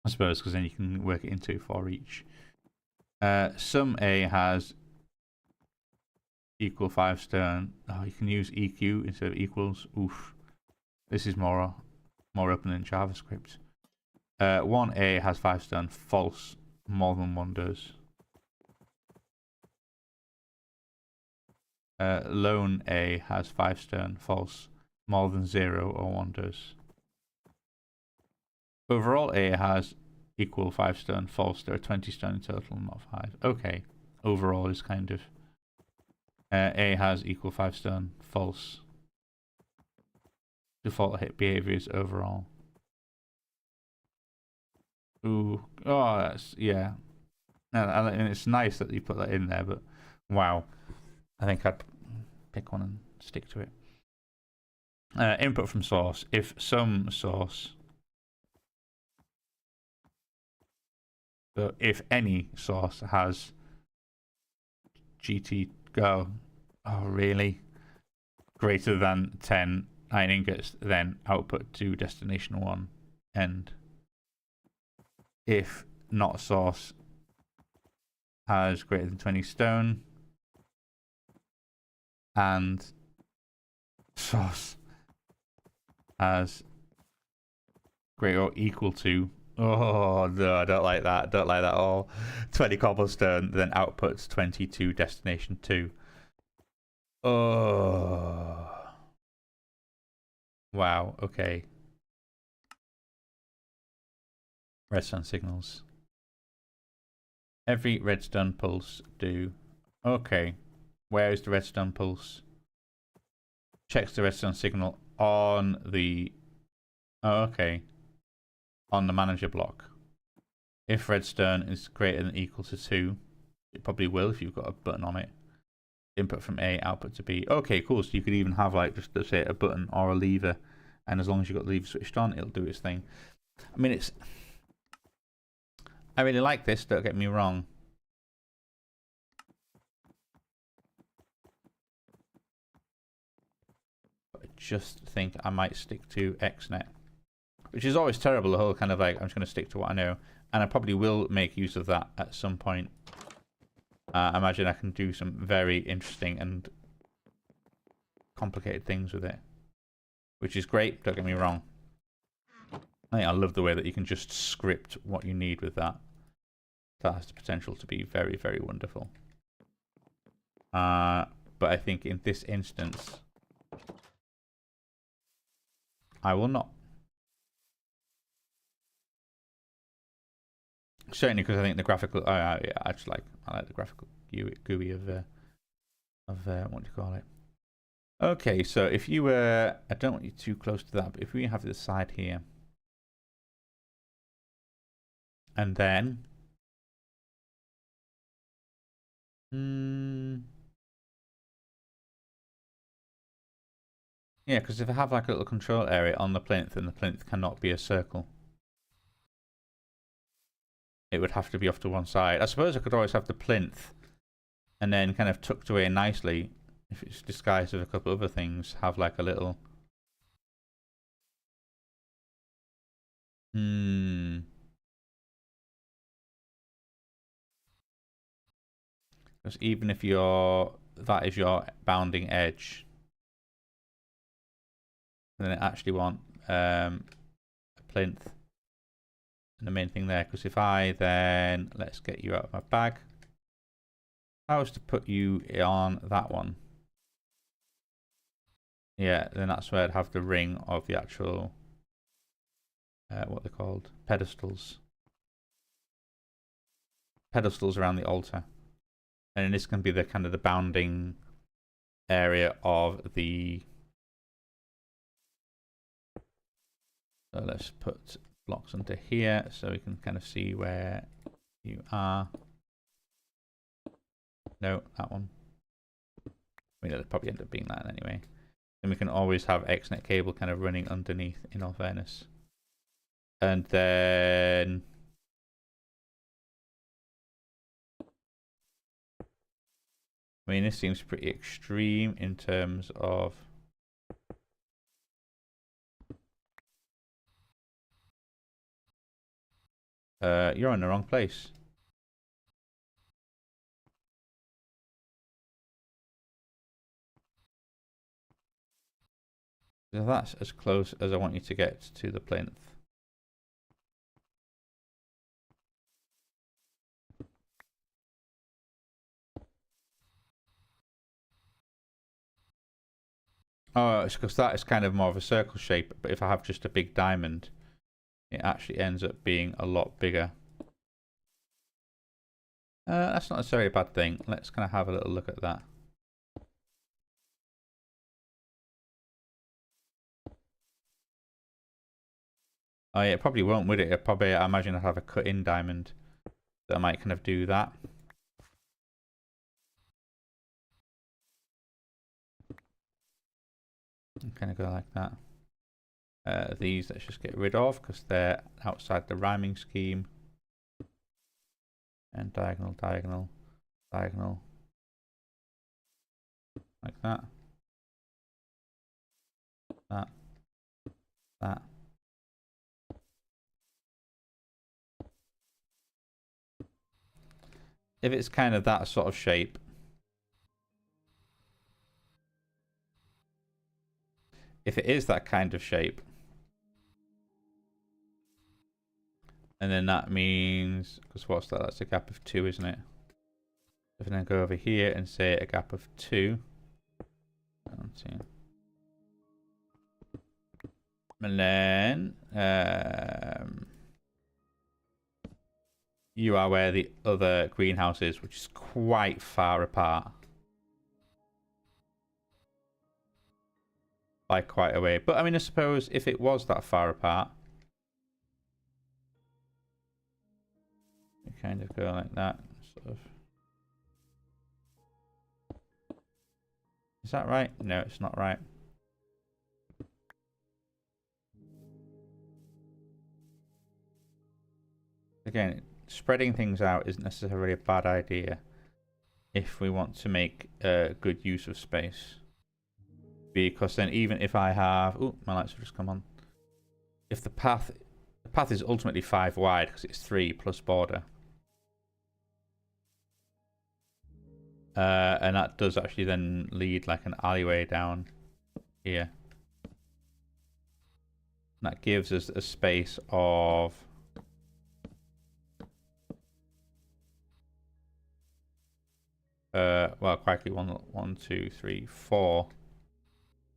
I suppose, because then you can work it into for each. Some A has equal 5 stone. Oh, you can use EQ instead of equals. Oof. This is more open than JavaScript. 1A has 5 stone. False. More than one does. Lone A has 5 stone. False. More than 0 or 1 does. Overall A has equal 5 stone, false. There are 20 stone in total, not 5. Okay. Overall is kind of A has equal 5 stone, false. Default hit behavior is overall. Ooh, oh, that's, yeah. And it's nice that you put that in there, but wow. I think I'd pick one and stick to it. Input from source. If some source, so if any source has GT go, oh really, greater than 10 iron ingots, then output to destination 1 end. If not source has greater than 20 stone and source has greater or equal to, oh no, I don't like that, don't like that at all, 20 cobblestone, then outputs 20 to destination 2. Oh wow, okay. Redstone signals. Every redstone pulse do. Okay. Where is the redstone pulse? Checks the redstone signal on the... Oh, okay. On the manager block. If redstone is greater than or equal to 2, it probably will if you've got a button on it. Input from A, output to B. Okay, cool. So you could even have like just, let's say, a button or a lever. And as long as you've got the lever switched on, it'll do its thing. I mean, it's... I really like this, don't get me wrong. But I just think I might stick to XNet. Which is always terrible, the whole kind of like, I'm just going to stick to what I know. And I probably will make use of that at some point. I imagine I can do some very interesting and complicated things with it. Which is great, don't get me wrong. I think I love the way that you can just script what you need with that. That has the potential to be very, very wonderful. But I think in this instance, I will not. Certainly because I think the graphical, I like the graphical GUI of what do you call it? Okay, so if you were, I don't want you too close to that, but if we have this side here, and then, yeah, because if I have like a little control area on the plinth, then the plinth cannot be a circle. It would have to be off to one side. I suppose I could always have the plinth and then kind of tucked away nicely, if it's disguised with a couple other things, have like a little... Because even if that is your bounding edge, then I actually want a plinth and the main thing there. Because if I then, let's get you out of my bag. If I was to put you on that one, yeah, then that's where I'd have the ring of the actual, what they're called, pedestals. Pedestals around the altar. And then this can be the kind of the bounding area of the... So let's put blocks under here so we can kind of see where you are. No, that one. I mean, it'll probably end up being that anyway. And we can always have XNet cable kind of running underneath, in all fairness. And then... I mean, this seems pretty extreme in terms of... you're in the wrong place. So that's as close as I want you to get to the plinth. Oh, it's because that is kind of more of a circle shape, but if I have just a big diamond, it actually ends up being a lot bigger. That's not necessarily a bad thing. Let's kind of have a little look at that. Oh yeah, it probably won't, would it? I imagine I'd have a cut-in diamond that might kind of do that. Kind of go like that. These let's just get rid of because they're outside the rhyming scheme. And diagonal, diagonal, diagonal. Like that. That. That. If it's kind of that sort of shape, if it is that kind of shape, and then that means, because what's that? That's a gap of 2, isn't it? If I then go over here and say a gap of 2, and then you are where the other greenhouse is, which is quite far apart. By quite a way. But I mean, I suppose if it was that far apart, you kind of go like that, sort of. Is that right? No, it's not right. Again, spreading things out isn't necessarily a bad idea if we want to make good use of space. Because then even if I have... Oh, my lights have just come on. If the path is ultimately 5 wide because it's 3 plus border. And that does actually then lead like an alleyway down here. And that gives us a space of... well, quite quickly, 1, 2, 3, 4.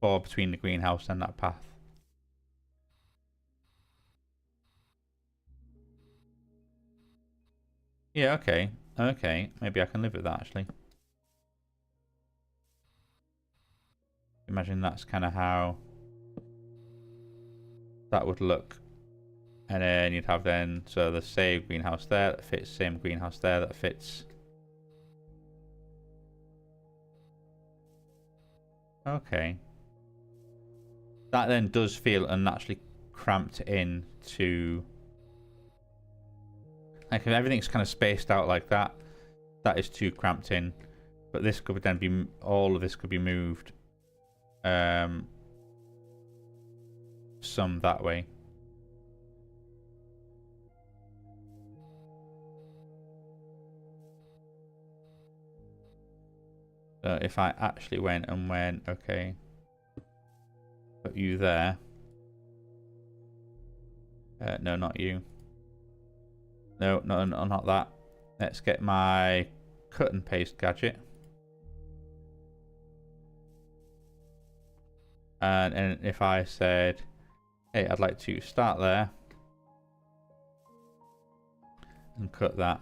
4 between the greenhouse and that path. Yeah, okay. Okay, maybe I can live with that actually. Imagine that's kind of how that would look. And then you'd have then, so the same greenhouse there that fits, same greenhouse there that fits. Okay. That then does feel unnaturally cramped in to... Like if everything's kind of spaced out like that, that is too cramped in. But this could then be, all of this could be moved some that way. So if I actually went, okay, put you there. No, not you. No, not that. Let's get my cut and paste gadget. And if I said, hey, I'd like to start there and cut that.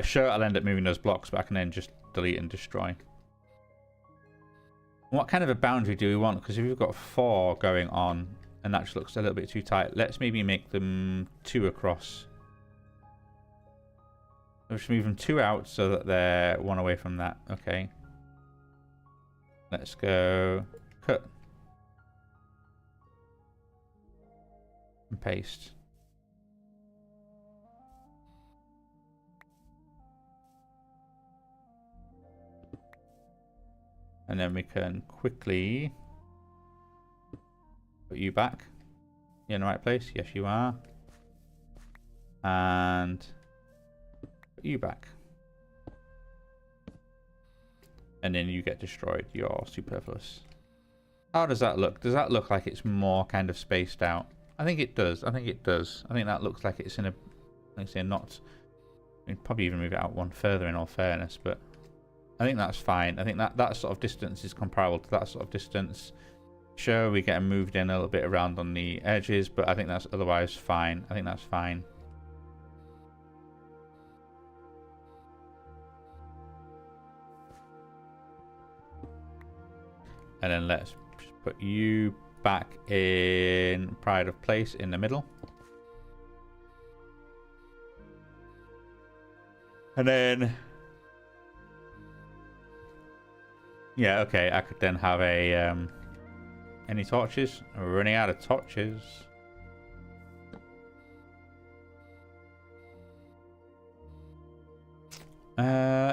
Sure, I'll end up moving those blocks, but I can then just delete and destroy. What kind of a boundary do we want? Because if we've got 4 going on, and that just looks a little bit too tight, let's maybe make them 2 across. Let's move them 2 out so that they're 1 away from that. Okay. Let's go cut and paste. And then we can quickly put you back. You're in the right place? Yes, you are. And put you back. And then you get destroyed. You're superfluous. How does that look? Does that look like it's more kind of spaced out? I think it does. I think it does. I think that looks like it's in a, like I say, not... I mean, probably even move it out 1 further in all fairness, but I think that's fine. I think that sort of distance is comparable to that sort of distance. Sure, we get them moved in a little bit around on the edges, but I think that's otherwise fine. I think that's fine. And then let's just put you back in pride of place in the middle. And then, yeah, okay, I could then have a, any torches? We're running out of torches.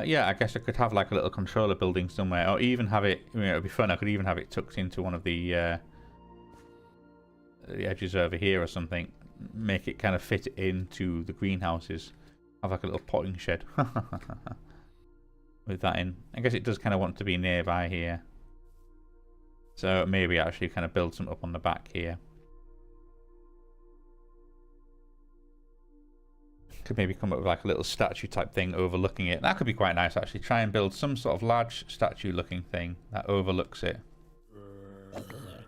Yeah, I guess I could have like a little controller building somewhere, or even have it, you know, it'd be fun, I could even have it tucked into one of the edges over here or something. Make it kind of fit into the greenhouses. Have like a little potting shed. With that in. I guess it does kind of want to be nearby here. So maybe actually kind of build some up on the back here. Could maybe come up with like a little statue type thing overlooking it. That could be quite nice actually. Try and build some sort of large statue looking thing that overlooks it.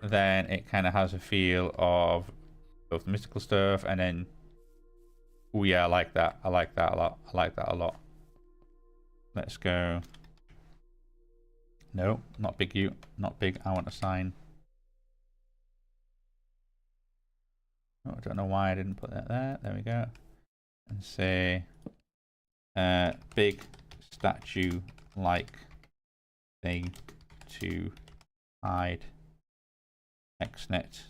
Then it kind of has a feel of both the mystical stuff and then... Oh yeah, I like that. I like that a lot. I like that a lot. Let's go. No, not big you. Not big. I want a sign. Oh, I don't know why I didn't put that there. There we go. And say big statue like thing to hide XNet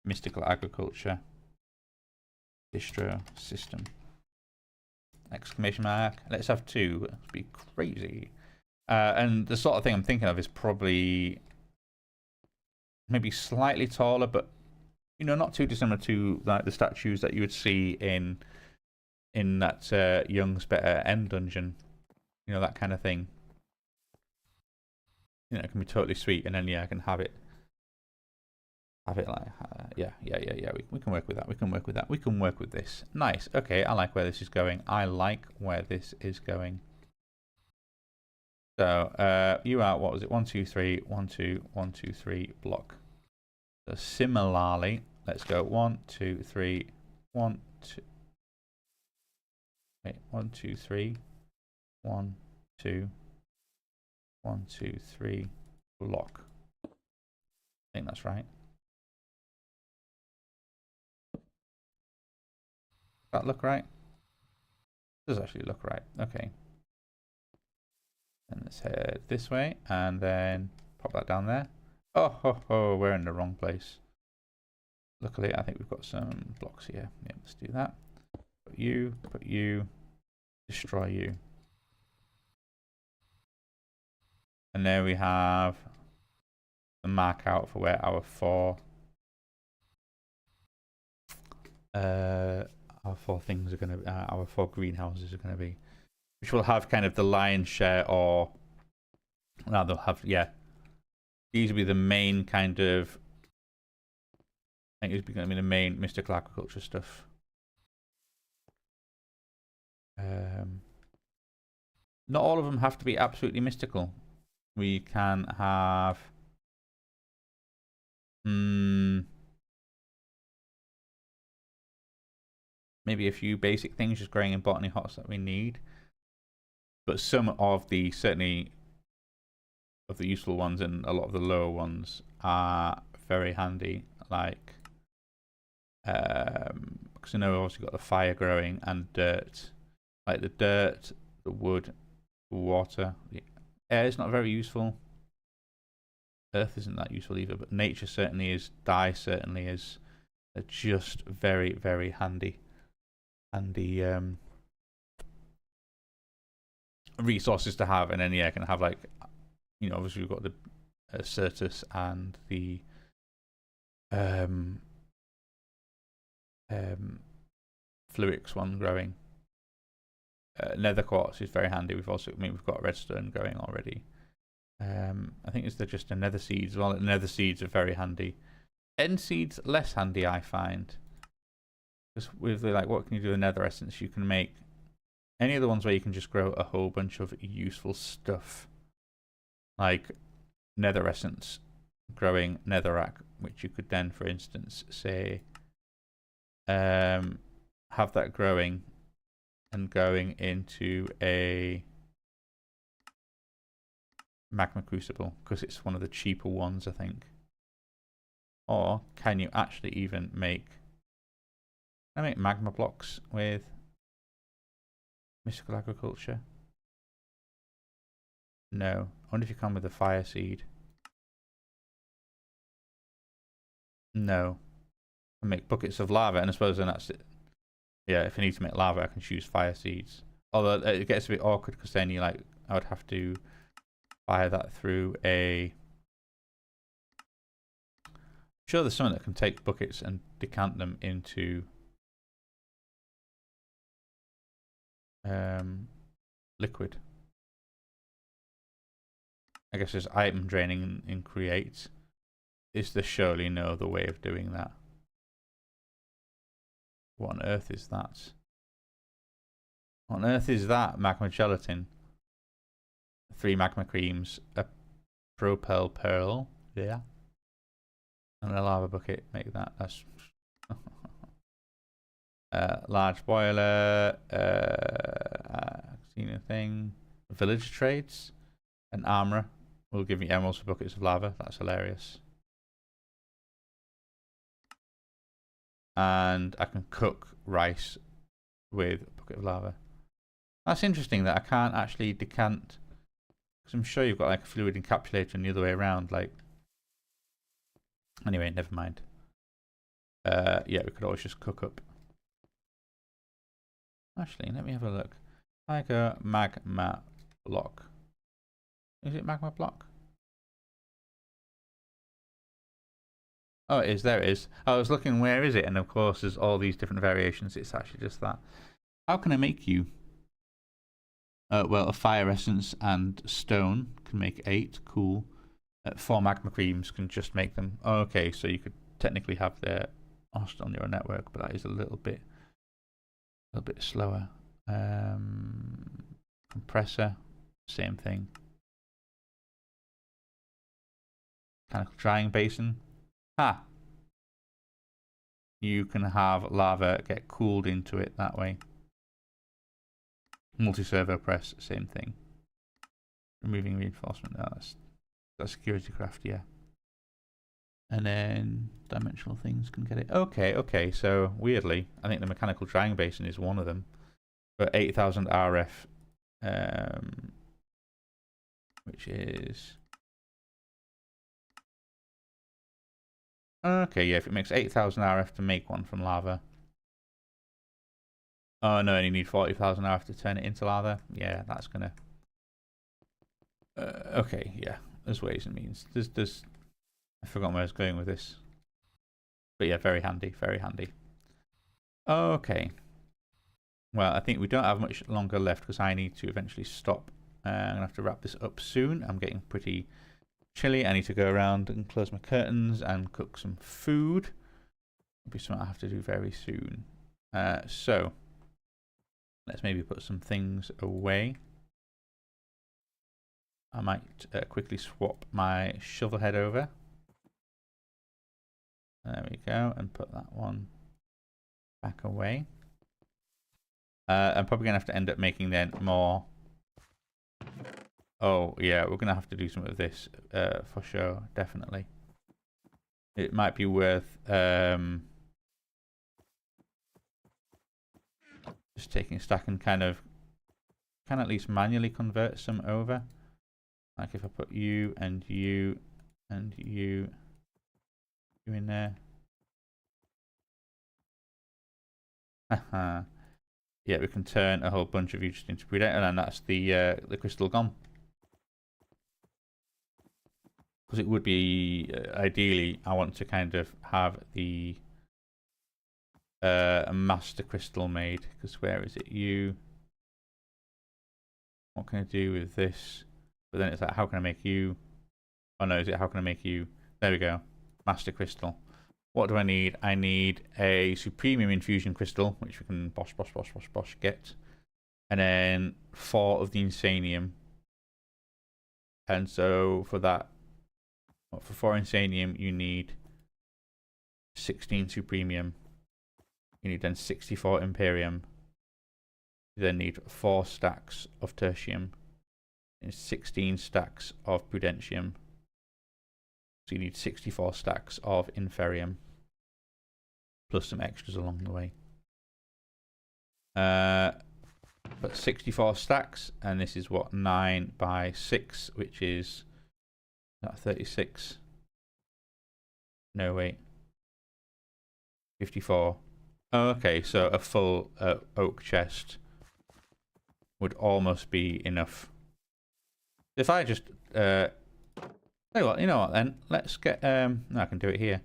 mystical agriculture distro system exclamation mark. Let's have two. That'd be crazy. And the sort of thing I'm thinking of is probably maybe slightly taller, but you know, not too dissimilar to like the statues that you would see in that Young's Better End dungeon. You know, that kind of thing. You know, it can be totally sweet, and then yeah, I can have it like yeah. We can work with that. We can work with that. We can work with this. Nice. Okay, I like where this is going. I like where this is going. So you are, what was it? 1, 2, 3, 1, 2, 1, 2, 3 block. So similarly, let's go 1, 2, 3, 1, 2. Wait, 1, 2, 3, 1, 2, 1, 2, 3 block. I think that's right. Does that look right? Does actually look right. Okay. And let's head this way and then pop that down there. Oh, ho, ho, we're in the wrong place. Luckily, I think we've got some blocks here. Yeah, let's do that. Put you, destroy you. And there we have the mark out for where our four things are going to, our 4 greenhouses are going to be, which will have kind of the lion's share, or now they'll have, yeah, these will be the main kind of, I think it's going to be the main mystical agriculture stuff. Not all of them have to be absolutely mystical. We can have maybe a few basic things just growing in botany hots that we need. But some of the, certainly of the useful ones and a lot of the lower ones are very handy. Like, because I know we've obviously got the fire growing and dirt. Like the dirt, the wood, the water. The air is not very useful. Earth isn't that useful either, but nature certainly is. Dye certainly is. They're just very, very handy. Handy resources to have, and then yeah, I can have like, you know, obviously we've got the Certus and the Fluix one growing. Nether quartz is very handy. We've also, I mean, we've got redstone growing already. I think it's just the nether seeds. Well, the nether seeds are very handy. End seeds less handy, I find. Because with the, like, what can you do with nether essence? You can make any of the ones where you can just grow a whole bunch of useful stuff, like nether essence. growing netherrack, which you could then, for instance, say, have that growing and going into a magma crucible, because it's one of the cheaper ones, I think. Or can you actually even make... Can I make magma blocks with mystical agriculture? No. I wonder if you can with the fire seed. No. I make buckets of lava, and I suppose then that's it. Yeah, if I need to make lava, I can choose fire seeds. Although it gets a bit awkward because then you like, I would have to fire that through a... I'm sure there's something that can take buckets and decant them into liquid. I guess there's item draining in create. Is there surely no other way of doing that? What on earth is that? What on earth is that? Magma gelatin. 3 magma creams, a propel pearl, yeah, and a lava bucket. Make that. That's large boiler. Seen a thing. Village trades, an armorer will give me emeralds for buckets of lava. That's hilarious. And I can cook rice with a bucket of lava. That's interesting that I can't actually decant, because I'm sure you've got like a fluid encapsulator and the other way around. Like, anyway, never mind. Yeah, we could always just cook up. Actually, let me have a look. Tiger magma block. Is it magma block? Oh, it is. There it is. I was looking, where is it? And of course, there's all these different variations. It's actually just that. How can I make you? Well, a fire essence and stone can make 8. Cool. 4 magma creams can just make them. Oh, okay, so you could technically have their host on your network, but that is a little bit slower. Compressor, same thing. Mechanical drying basin. Ha! You can have lava get cooled into it that way. Multi-servo press, same thing. Removing reinforcement. No, that's security craft, yeah. And then dimensional things can get it. Okay. So weirdly, I think the mechanical drying basin is one of them. But 8,000 RF, which is... Okay, yeah, if it makes 8,000 RF to make one from lava. Oh no, you need 40,000 RF to turn it into lava. Yeah, that's gonna... okay, yeah, there's ways and means. There's... I forgot where I was going with this. But yeah, very handy, very handy. Okay. Well, I think we don't have much longer left because I need to eventually stop. I'm going to have to wrap this up soon. I'm getting pretty chilly. I need to go around and close my curtains and cook some food. It'll be something I have to do very soon. So, let's maybe put some things away. I might quickly swap my shovel head over. There we go, and put that one back away. I'm probably going to have to end up making then more... Oh, yeah, we're going to have to do some of this for sure, definitely. It might be worth just taking a stack and kind of... Can at least manually convert some over. Like if I put you and you and you in there. Haha. Yeah, we can turn a whole bunch of you just into predator, and then that's the crystal gone. Because it would be ideally, I want to kind of have the master crystal made. Because where is it? You. What can I do with this? But then it's like, how can I make you? Oh no, is it how can I make you? There we go, master crystal. What do I need? I need a Supremium Infusion Crystal, which we can bosh get. And then 4 of the Insanium. And so for that, Well, for 4 insanium, you need 16 supremium. You need then 64 imperium. You then need 4 stacks of tertium and 16 stacks of prudentium. So you need 64 stacks of inferium, plus some extras along the way. But 64 stacks, and this is what, 9 by 6, which is that 36. No, wait. 54. Oh, okay, so a full oak chest would almost be enough. If I just tell you what, then let's get no, I can do it here.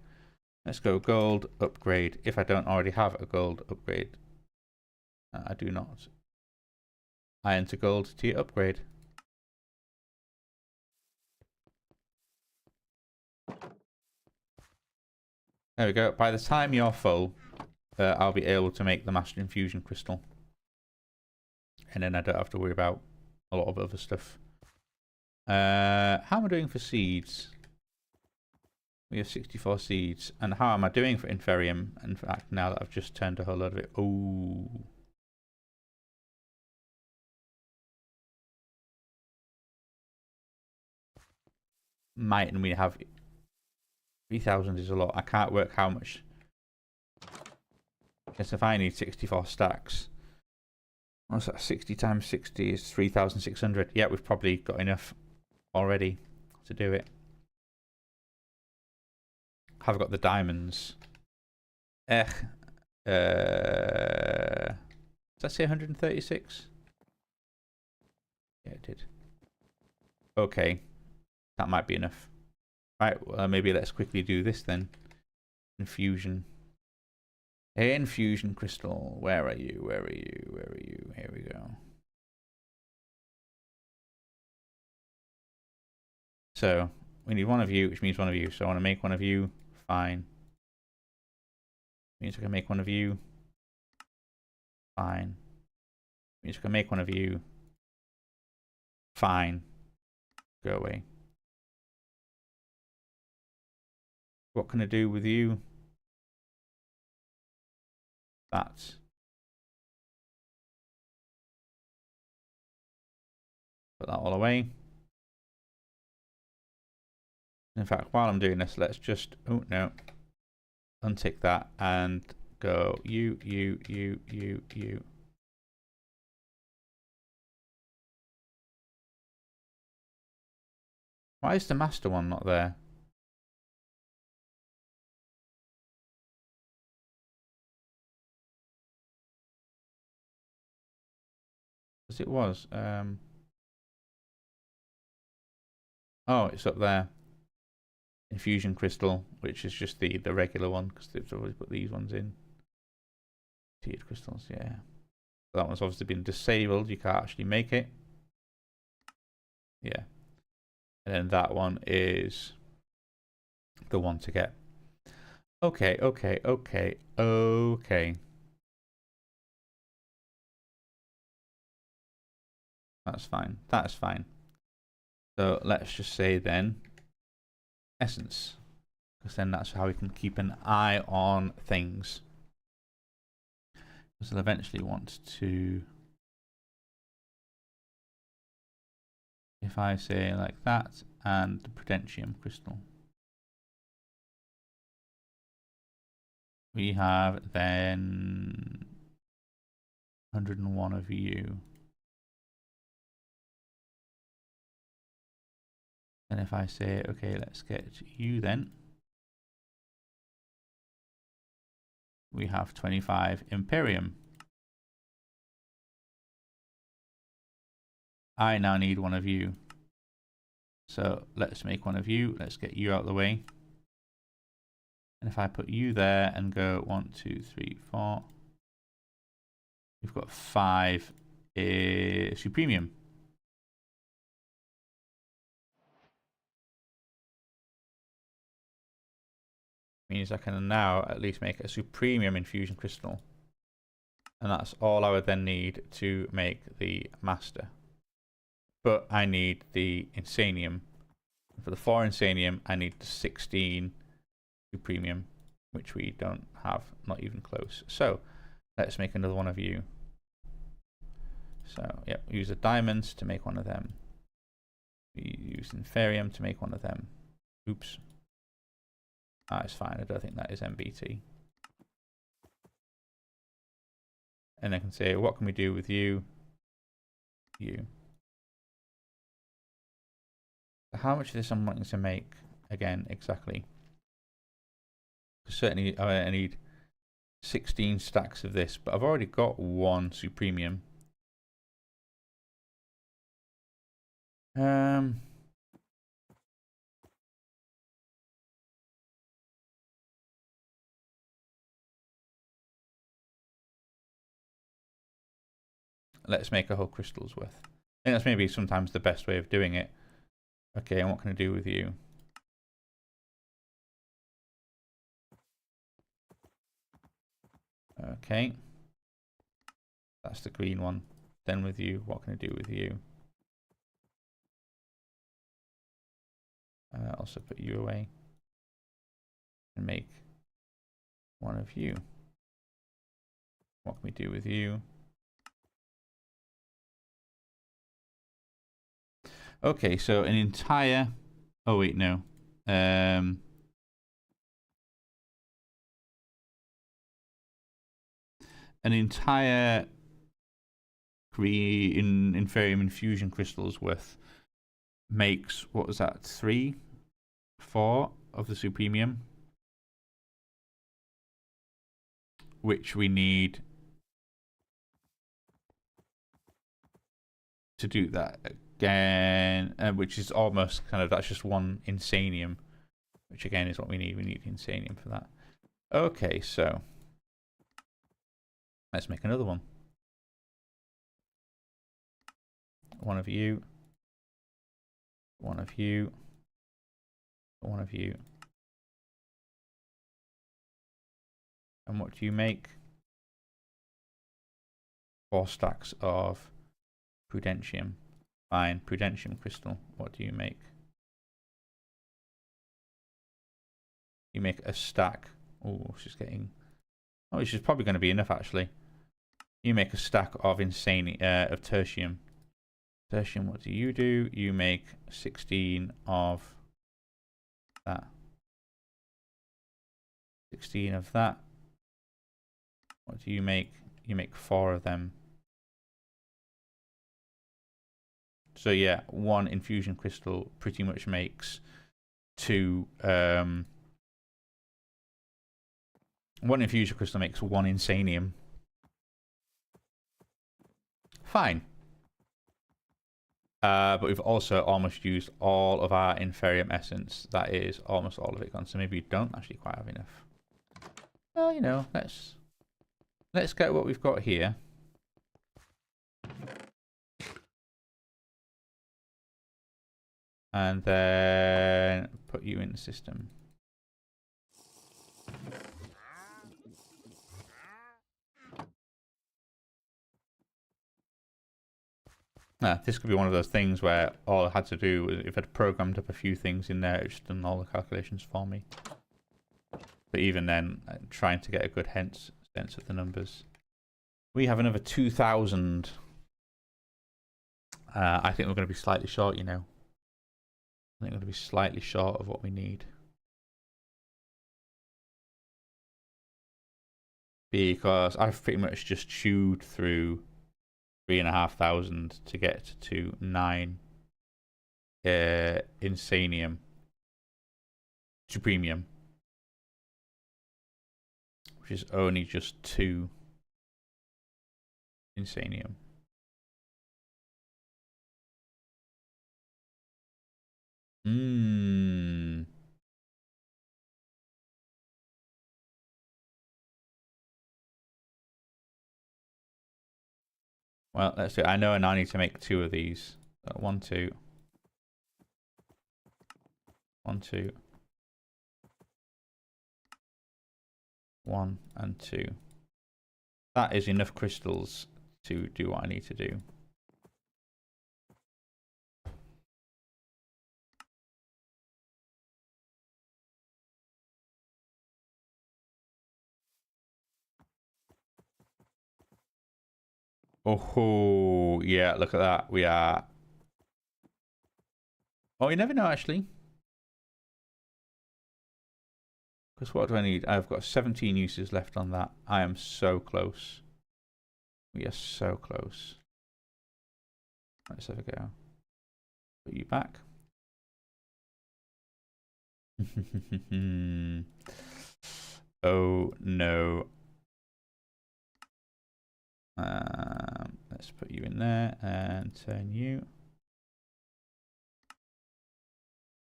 Let's go gold upgrade. If I don't already have a gold upgrade, I do not. Iron to gold to upgrade. There we go. By the time you're full, I'll be able to make the master infusion crystal, and then I don't have to worry about a lot of other stuff. How am I doing for seeds? We have 64 seeds. And how am I doing for inferium? In fact, now that I've just turned a whole load of it. Ooh. Mightn't we have 3,000 is a lot. I can't work how much. I guess if I need 64 stacks, what's that? 60 times 60 is 3,600. Yeah, we've probably got enough already to do it. Have got the diamonds. Does that say 136? Yeah, it did. Okay, that might be enough. Right, well, maybe let's quickly do this then. Infusion. Infusion crystal. Where are you? Where are you? Where are you? Here we go. So we need one of you, which means one of you. So I want to make one of you. Fine. Means I can make one of you. Fine. Means I can make one of you. Fine. Go away. What can I do with you? That. Put that all away. In fact, while I'm doing this, let's just, oh no, untick that and go you. Why is the master one not there? Because it was. Oh, it's up there. Infusion crystal, which is just the regular one, because they've always put these ones in. Tiered crystals, yeah. That one's obviously been disabled. You can't actually make it. Yeah. And then that one is the one to get. Okay. That's fine. That's fine. So let's just say then essence, because then that's how we can keep an eye on things. Because I'll eventually want to, if I say like that, and the prudentium crystal, we have then 101 of you. And if I say, okay, let's get you then, we have 25 Imperium. I now need one of you. So let's make one of you. Let's get you out of the way. And if I put you there and go 1, 2, 3, 4, we've got 5 Supremium. Means I can now at least make a Supremium infusion crystal. And that's all I would then need to make the master. But I need the Insanium For the 4 insanium, I need 16 supremium, which we don't have, not even close. So let's make another one of you. So yep, use the diamonds to make one of them. We use inferium to make one of them. Oops. Ah, it's fine. I don't think that is MBT. And I can say, what can we do with you? You. How much of this I'm wanting to make again exactly? Certainly, I need 16 stacks of this, but I've already got 1 supremium. Let's make a whole crystal's worth. I think that's maybe sometimes the best way of doing it. Okay, and what can I do with you? Okay. That's the green one. Then with you, what can I do with you? Also put you away. And make one of you. What can we do with you? Okay, so an entire... Oh, wait, no. An entire green inferium infusion crystals worth makes, what was that, 3, 4 of the supremium, which we need to do that again, which is almost kind of, that's just 1 insanium, which again is what we need. We need insanium for that. Okay, so let's make another one. One of you, one of you, one of you. And what do you make? 4 stacks of prudentium. Fine, prudentium crystal. What do you make? You make a stack. Oh, she's getting... Oh, which is probably going to be enough, actually. You make a stack of of tertium. Tertium, what do? You make 16 of that. 16 of that. What do you make? You make 4 of them. So yeah, 1 infusion crystal pretty much makes 2. 1 infusion crystal makes 1 insanium. Fine. But we've also almost used all of our inferium essence. That is almost all of it gone. So maybe we don't actually quite have enough. Well, you know, let's get what we've got here. And then put you in the system. This could be one of those things where all I had to do was, if I'd programmed up a few things in there, it's just done all the calculations for me. But even then, trying to get a good sense of the numbers. We have another 2,000. I think we're going to be slightly short, you know. I think we're going to be slightly short of what we need. Because I've pretty much just chewed through 3,500 to get to 9 insanium supremium, which is only just 2 insanium. Well, let's do it. I know I now need to make 2 of these. 1, 2. 1, 2. 1 and 2. That is enough crystals to do what I need to do. Oh, yeah, look at that. We are... Oh, you never know, actually. Because what do I need? I've got 17 uses left on that. I am so close. We are so close. Let's have a go. Put you back. Oh, no. Let's put you in there and turn you.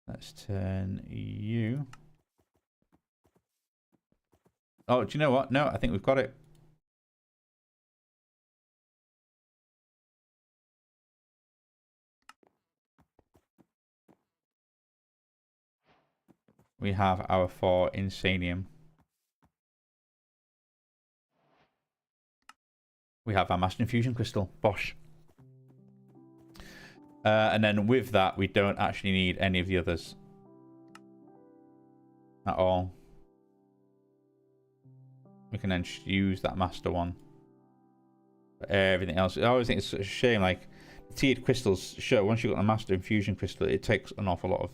Let's turn you. Oh, do you know what? No, I think we've got it. We have our 4 Insanium. We have our Master Infusion Crystal. Bosh. And then with that, we don't actually need any of the others. At all. We can then use that Master one. But everything else. I always think it's such a shame. Like, tiered crystals, sure, once you've got a Master Infusion Crystal, it takes an awful lot of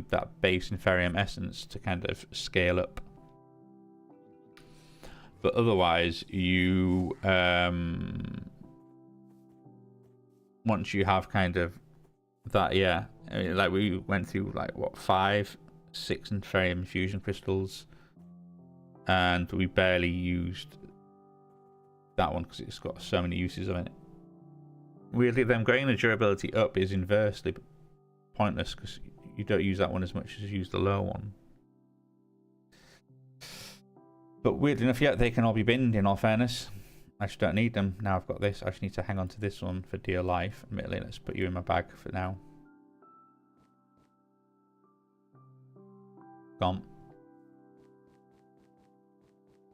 that base Inferium essence to kind of scale up. But otherwise, you once you have kind of that, yeah, I mean, like we went through like what 5, 6 Inferium Infusion Crystals, and we barely used that one because it's got so many uses of it. Weirdly, them getting the durability up is inversely pointless because you don't use that one as much as you use the low one. But weirdly enough, yeah, they can all be binned in all fairness. I just don't need them. Now I've got this. I just need to hang on to this one for dear life. Admittedly, let's put you in my bag for now. Gone.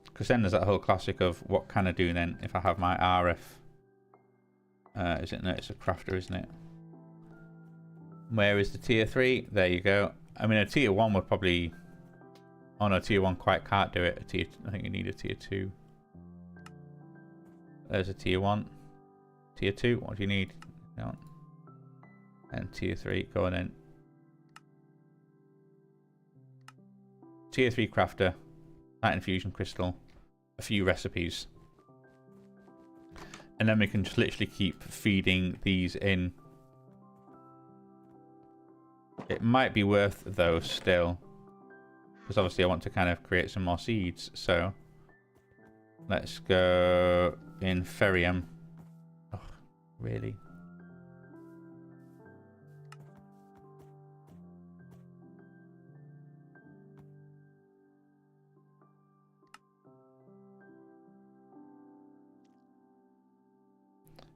Because then there's that whole classic of what can I do then if I have my RF. Is it? No, it's a crafter, isn't it? Where is the tier 3? There you go. I mean, a tier 1 would probably... Oh no, tier 1 quite can't do it. I think you need a tier 2. There's a tier 1. Tier 2, what do you need? No. And tier 3, go on in. Tier 3 crafter. That infusion crystal. A few recipes. And then we can just literally keep feeding these in. It might be worth though still. Because obviously I want to kind of create some more seeds. So let's go Inferium. Oh, really?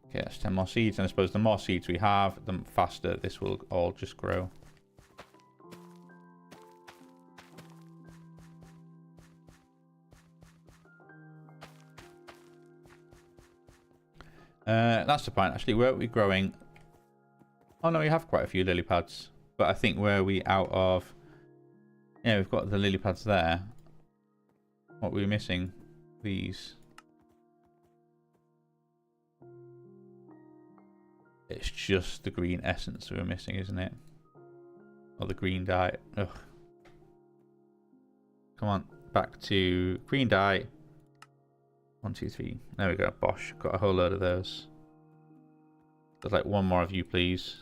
Okay, that's 10 more seeds. And I suppose the more seeds we have, the faster this will all just grow. That's the point, actually. Where are we growing? Oh, no, we have quite a few lily pads. But I think where are we out of... Yeah, we've got the lily pads there. What were we missing? These. It's just the green essence we were missing, isn't it? Or the green dye. Ugh. Come on, back to green dye. 1, 2, 3. There we go. Bosh. Got a whole load of those. There's like one more of you, please.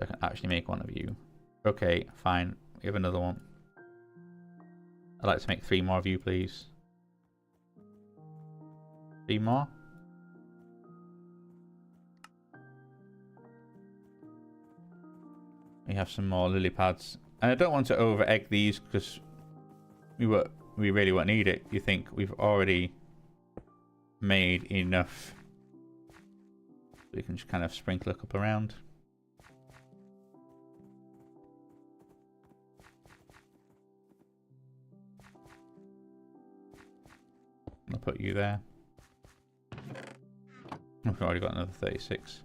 I can actually make one of you. Okay, fine. We have another one. I'd like to make 3 more of you, please. 3 more. We have some more lily pads. And I don't want to over egg these because we really won't need it. You think we've already made enough. We can just kind of sprinkle a cup around. I'll put you there. We've already got another 36.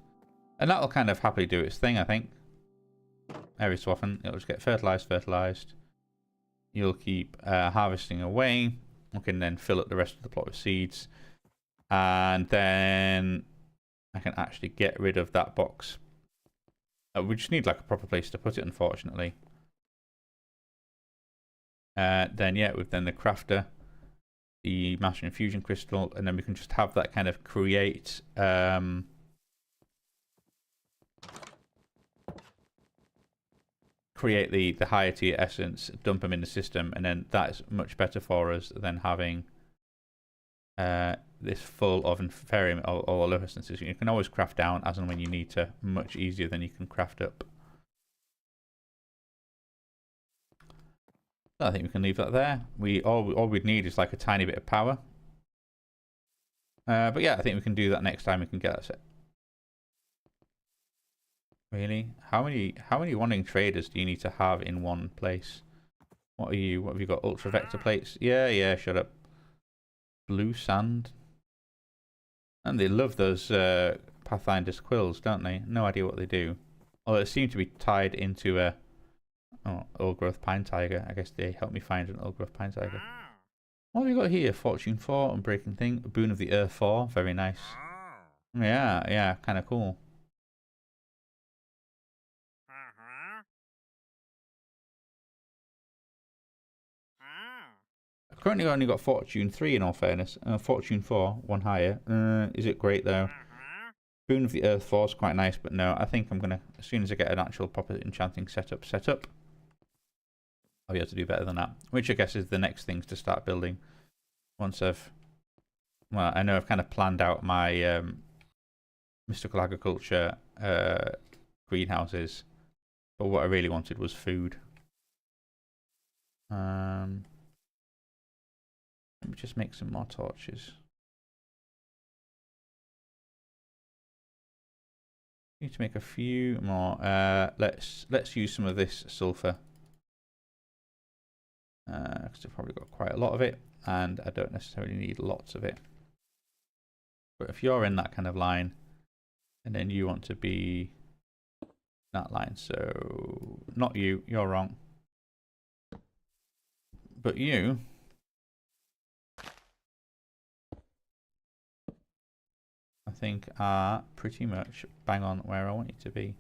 And that'll kind of happily do its thing, I think. Every so often, it'll just get fertilized. You'll keep harvesting away. We can then fill up the rest of the plot with seeds. And then I can actually get rid of that box. We just need like a proper place to put it, unfortunately. Then yeah, with then the crafter, the master infusion crystal, and then we can just have that kind of create create the higher tier essence, dump them in the system, and then that's much better for us than having this full of inferium or low essences. You can always craft down as and when you need to, much easier than you can craft up. So I think we can leave that there. All we'd need is like a tiny bit of power. But yeah, I think we can do that next time we can get that set. Really? How many wanting traders do you need to have in one place? What are you? What have you got? Ultra vector plates? Yeah, shut up. Blue sand. And they love those Pathfinder's quills, don't they? No idea what they do. Although they seem to be tied into a old growth pine tiger. I guess they help me find an old growth pine tiger. What have we got here? Fortune 4, Unbreaking Thing, Boon of the Earth 4. Very nice. Yeah, kind of cool. Currently only got Fortune 3 in all fairness. Fortune 4, one higher. Is it great though? Boon of the Earth 4 is quite nice, but no, I think I'm going to, as soon as I get an actual proper enchanting setup, I'll be able to do better than that. Which I guess is the next things to start building. Once well, I know I've kind of planned out my mystical agriculture greenhouses, but what I really wanted was food. Let me just make some more torches. Need to make a few more. Let's use some of this sulfur. Because I've probably got quite a lot of it, and I don't necessarily need lots of it. But if you're in that kind of line, and then you want to be that line, so not you, you're wrong. But you, I think, are pretty much bang on where I want you to be.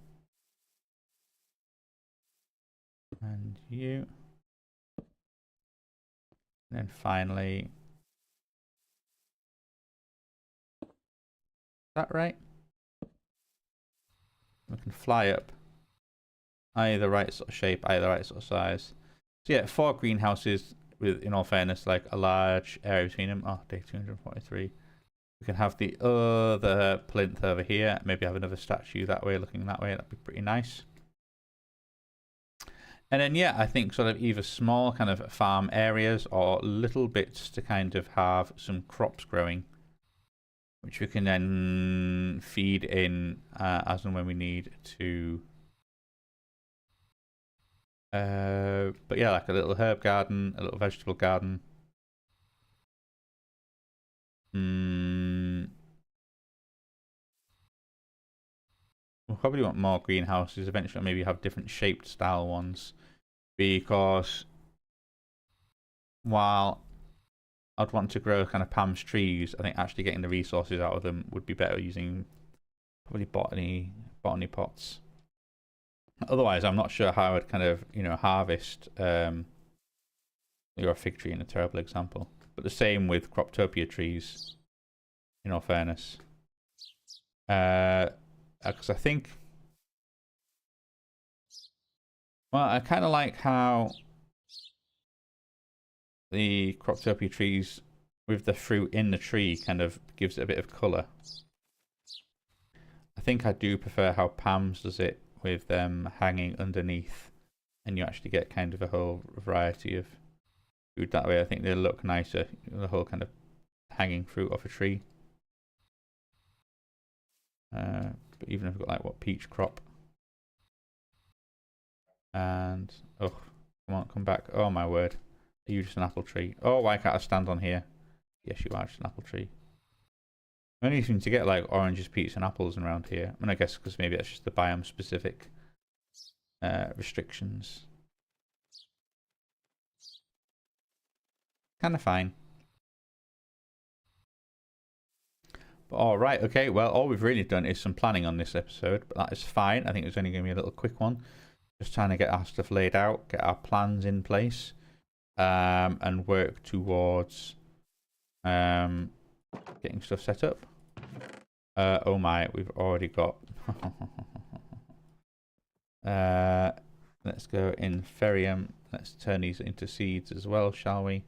And you. And then finally, is that right? We can fly up. Either the right sort of shape, either the right sort of size. So yeah, 4 greenhouses with, in all fairness, like a large area between them. Oh, day 243. We can have the other plinth over here. Maybe have another statue that way, looking that way. That'd be pretty nice. And then, yeah, I think sort of either small kind of farm areas or little bits to kind of have some crops growing, which we can then feed in as and when we need to. But yeah, like a little herb garden, a little vegetable garden. We'll probably want more greenhouses eventually, maybe have different shaped style ones, because while I'd want to grow kind of Pam's trees, I think actually getting the resources out of them would be better using probably botany pots. Otherwise, I'm not sure how I'd kind of, harvest. You're a fig tree in a terrible example, but the same with Croptopia trees, in all fairness. Because I think, well, I kind of like how the Croptopia trees with the fruit in the tree kind of gives it a bit of colour. I think I do prefer how Pam's does it with them hanging underneath, and you actually get kind of a whole variety of food that way. I think they look nicer, the whole kind of hanging fruit off a tree. But even if we've got like what, peach crop, and oh, come on, come back. Oh my word, are you just an apple tree? Oh, why can't I stand on here? Yes, you are just an apple tree. I only seem to get like oranges, peach, and apples around here. I mean, I guess because maybe that's just the biome specific restrictions. Kind of fine. All right, okay. Well, all we've really done is some planning on this episode, but that is fine. I think it's only going to be a little quick one. Just trying to get our stuff laid out, get our plans in place, and work towards getting stuff set up. Oh my, we've already got... let's go in Ferium. Let's turn these into seeds as well, shall we?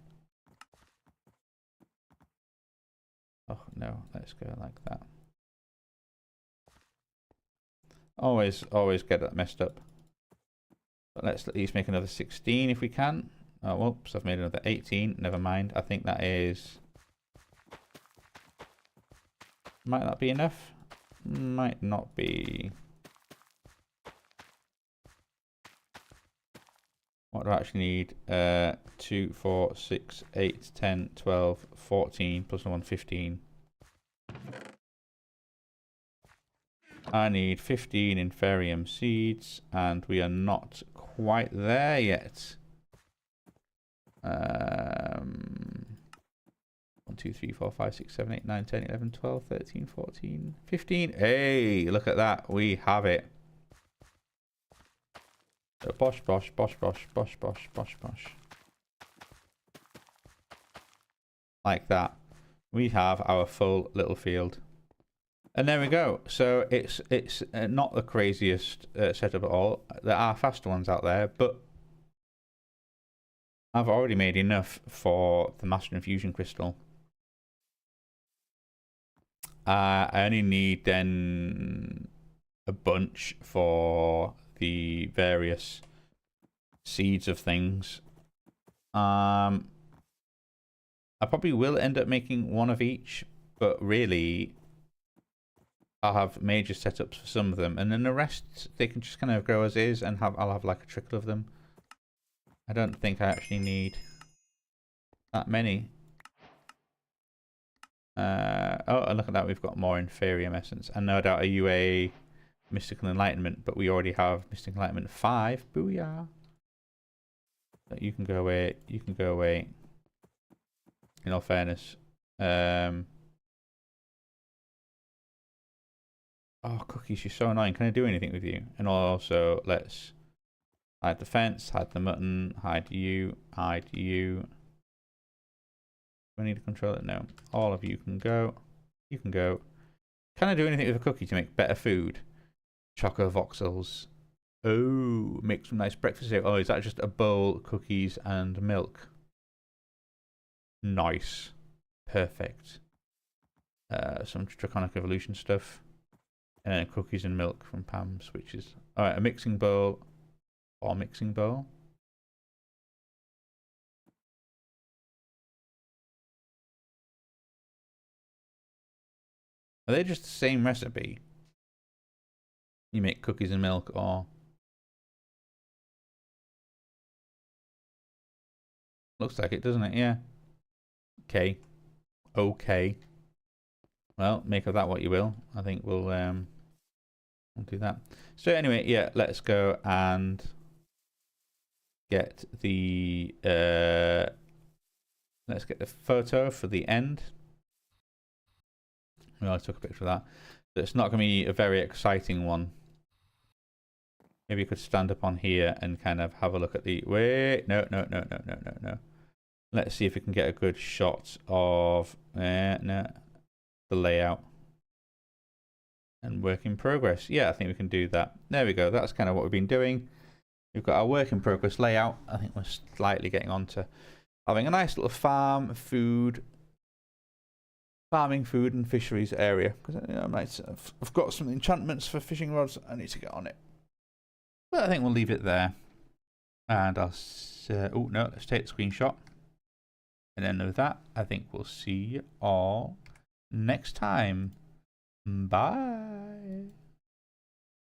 Oh no, let's go like that. Always get that messed up. But let's at least make another 16 if we can. Oh, whoops, I've made another 18. Never mind. I think that is... Might that be enough? Might not be. What do I actually need? 2, 4, 6, 8, 10, 12, 14, plus 1, 15. I need 15 Inferium seeds, and we are not quite there yet. 1, 2, 3, 4, 5, 6, 7, 8, 9, 10, 11, 12, 13, 14, 15. Hey, look at that. We have it. So bosh, bosh, bosh, bosh, bosh, bosh, bosh, bosh. Like that. We have our full little field. And there we go. So it's not the craziest setup at all. There are faster ones out there, but I've already made enough for the Master Infusion Crystal. I only need then a bunch for the various seeds of things. I probably will end up making one of each, but really I'll have major setups for some of them, and then the rest they can just kind of grow as is, and I'll have like a trickle of them. I don't think I actually need that many. Oh, and look at that, we've got more Inferium Essence, and no doubt a UA Mystical Enlightenment, but we already have Mystical Enlightenment 5. Booyah! So you can go away. You can go away. In all fairness. Oh, Cookies, you're so annoying. Can I do anything with you? And also, let's hide the fence, hide the mutton, hide you, hide you. Do I need to control it? No. All of you can go. You can go. Can I do anything with a cookie to make better food? Choco voxels. Oh, make some nice breakfast here. Oh, is that just a bowl, cookies, and milk? Nice. Perfect. Some Draconic Evolution stuff. And then cookies and milk from Pam's, which is... Alright, a mixing bowl. Or mixing bowl. Are they just the same recipe? You make cookies and milk, or... Looks like it, doesn't it? Yeah. Okay. Okay. Well, make of that what you will. I think we'll do that. So anyway, yeah, let's go and get the let's get the photo for the end. Well, I took a picture of that. So it's not going to be a very exciting one. Maybe you could stand up on here and kind of have a look at the... Wait, no. Let's see if we can get a good shot of the layout. And work in progress. Yeah, I think we can do that. There we go. That's kind of what we've been doing. We've got our work in progress layout. I think we're slightly getting on to having a nice little farming, food and fisheries area. Because I've got some enchantments for fishing rods. I need to get on it. But I think we'll leave it there. And I'll... oh, no. Let's take the screenshot. And then with that, I think we'll see you all next time. Bye.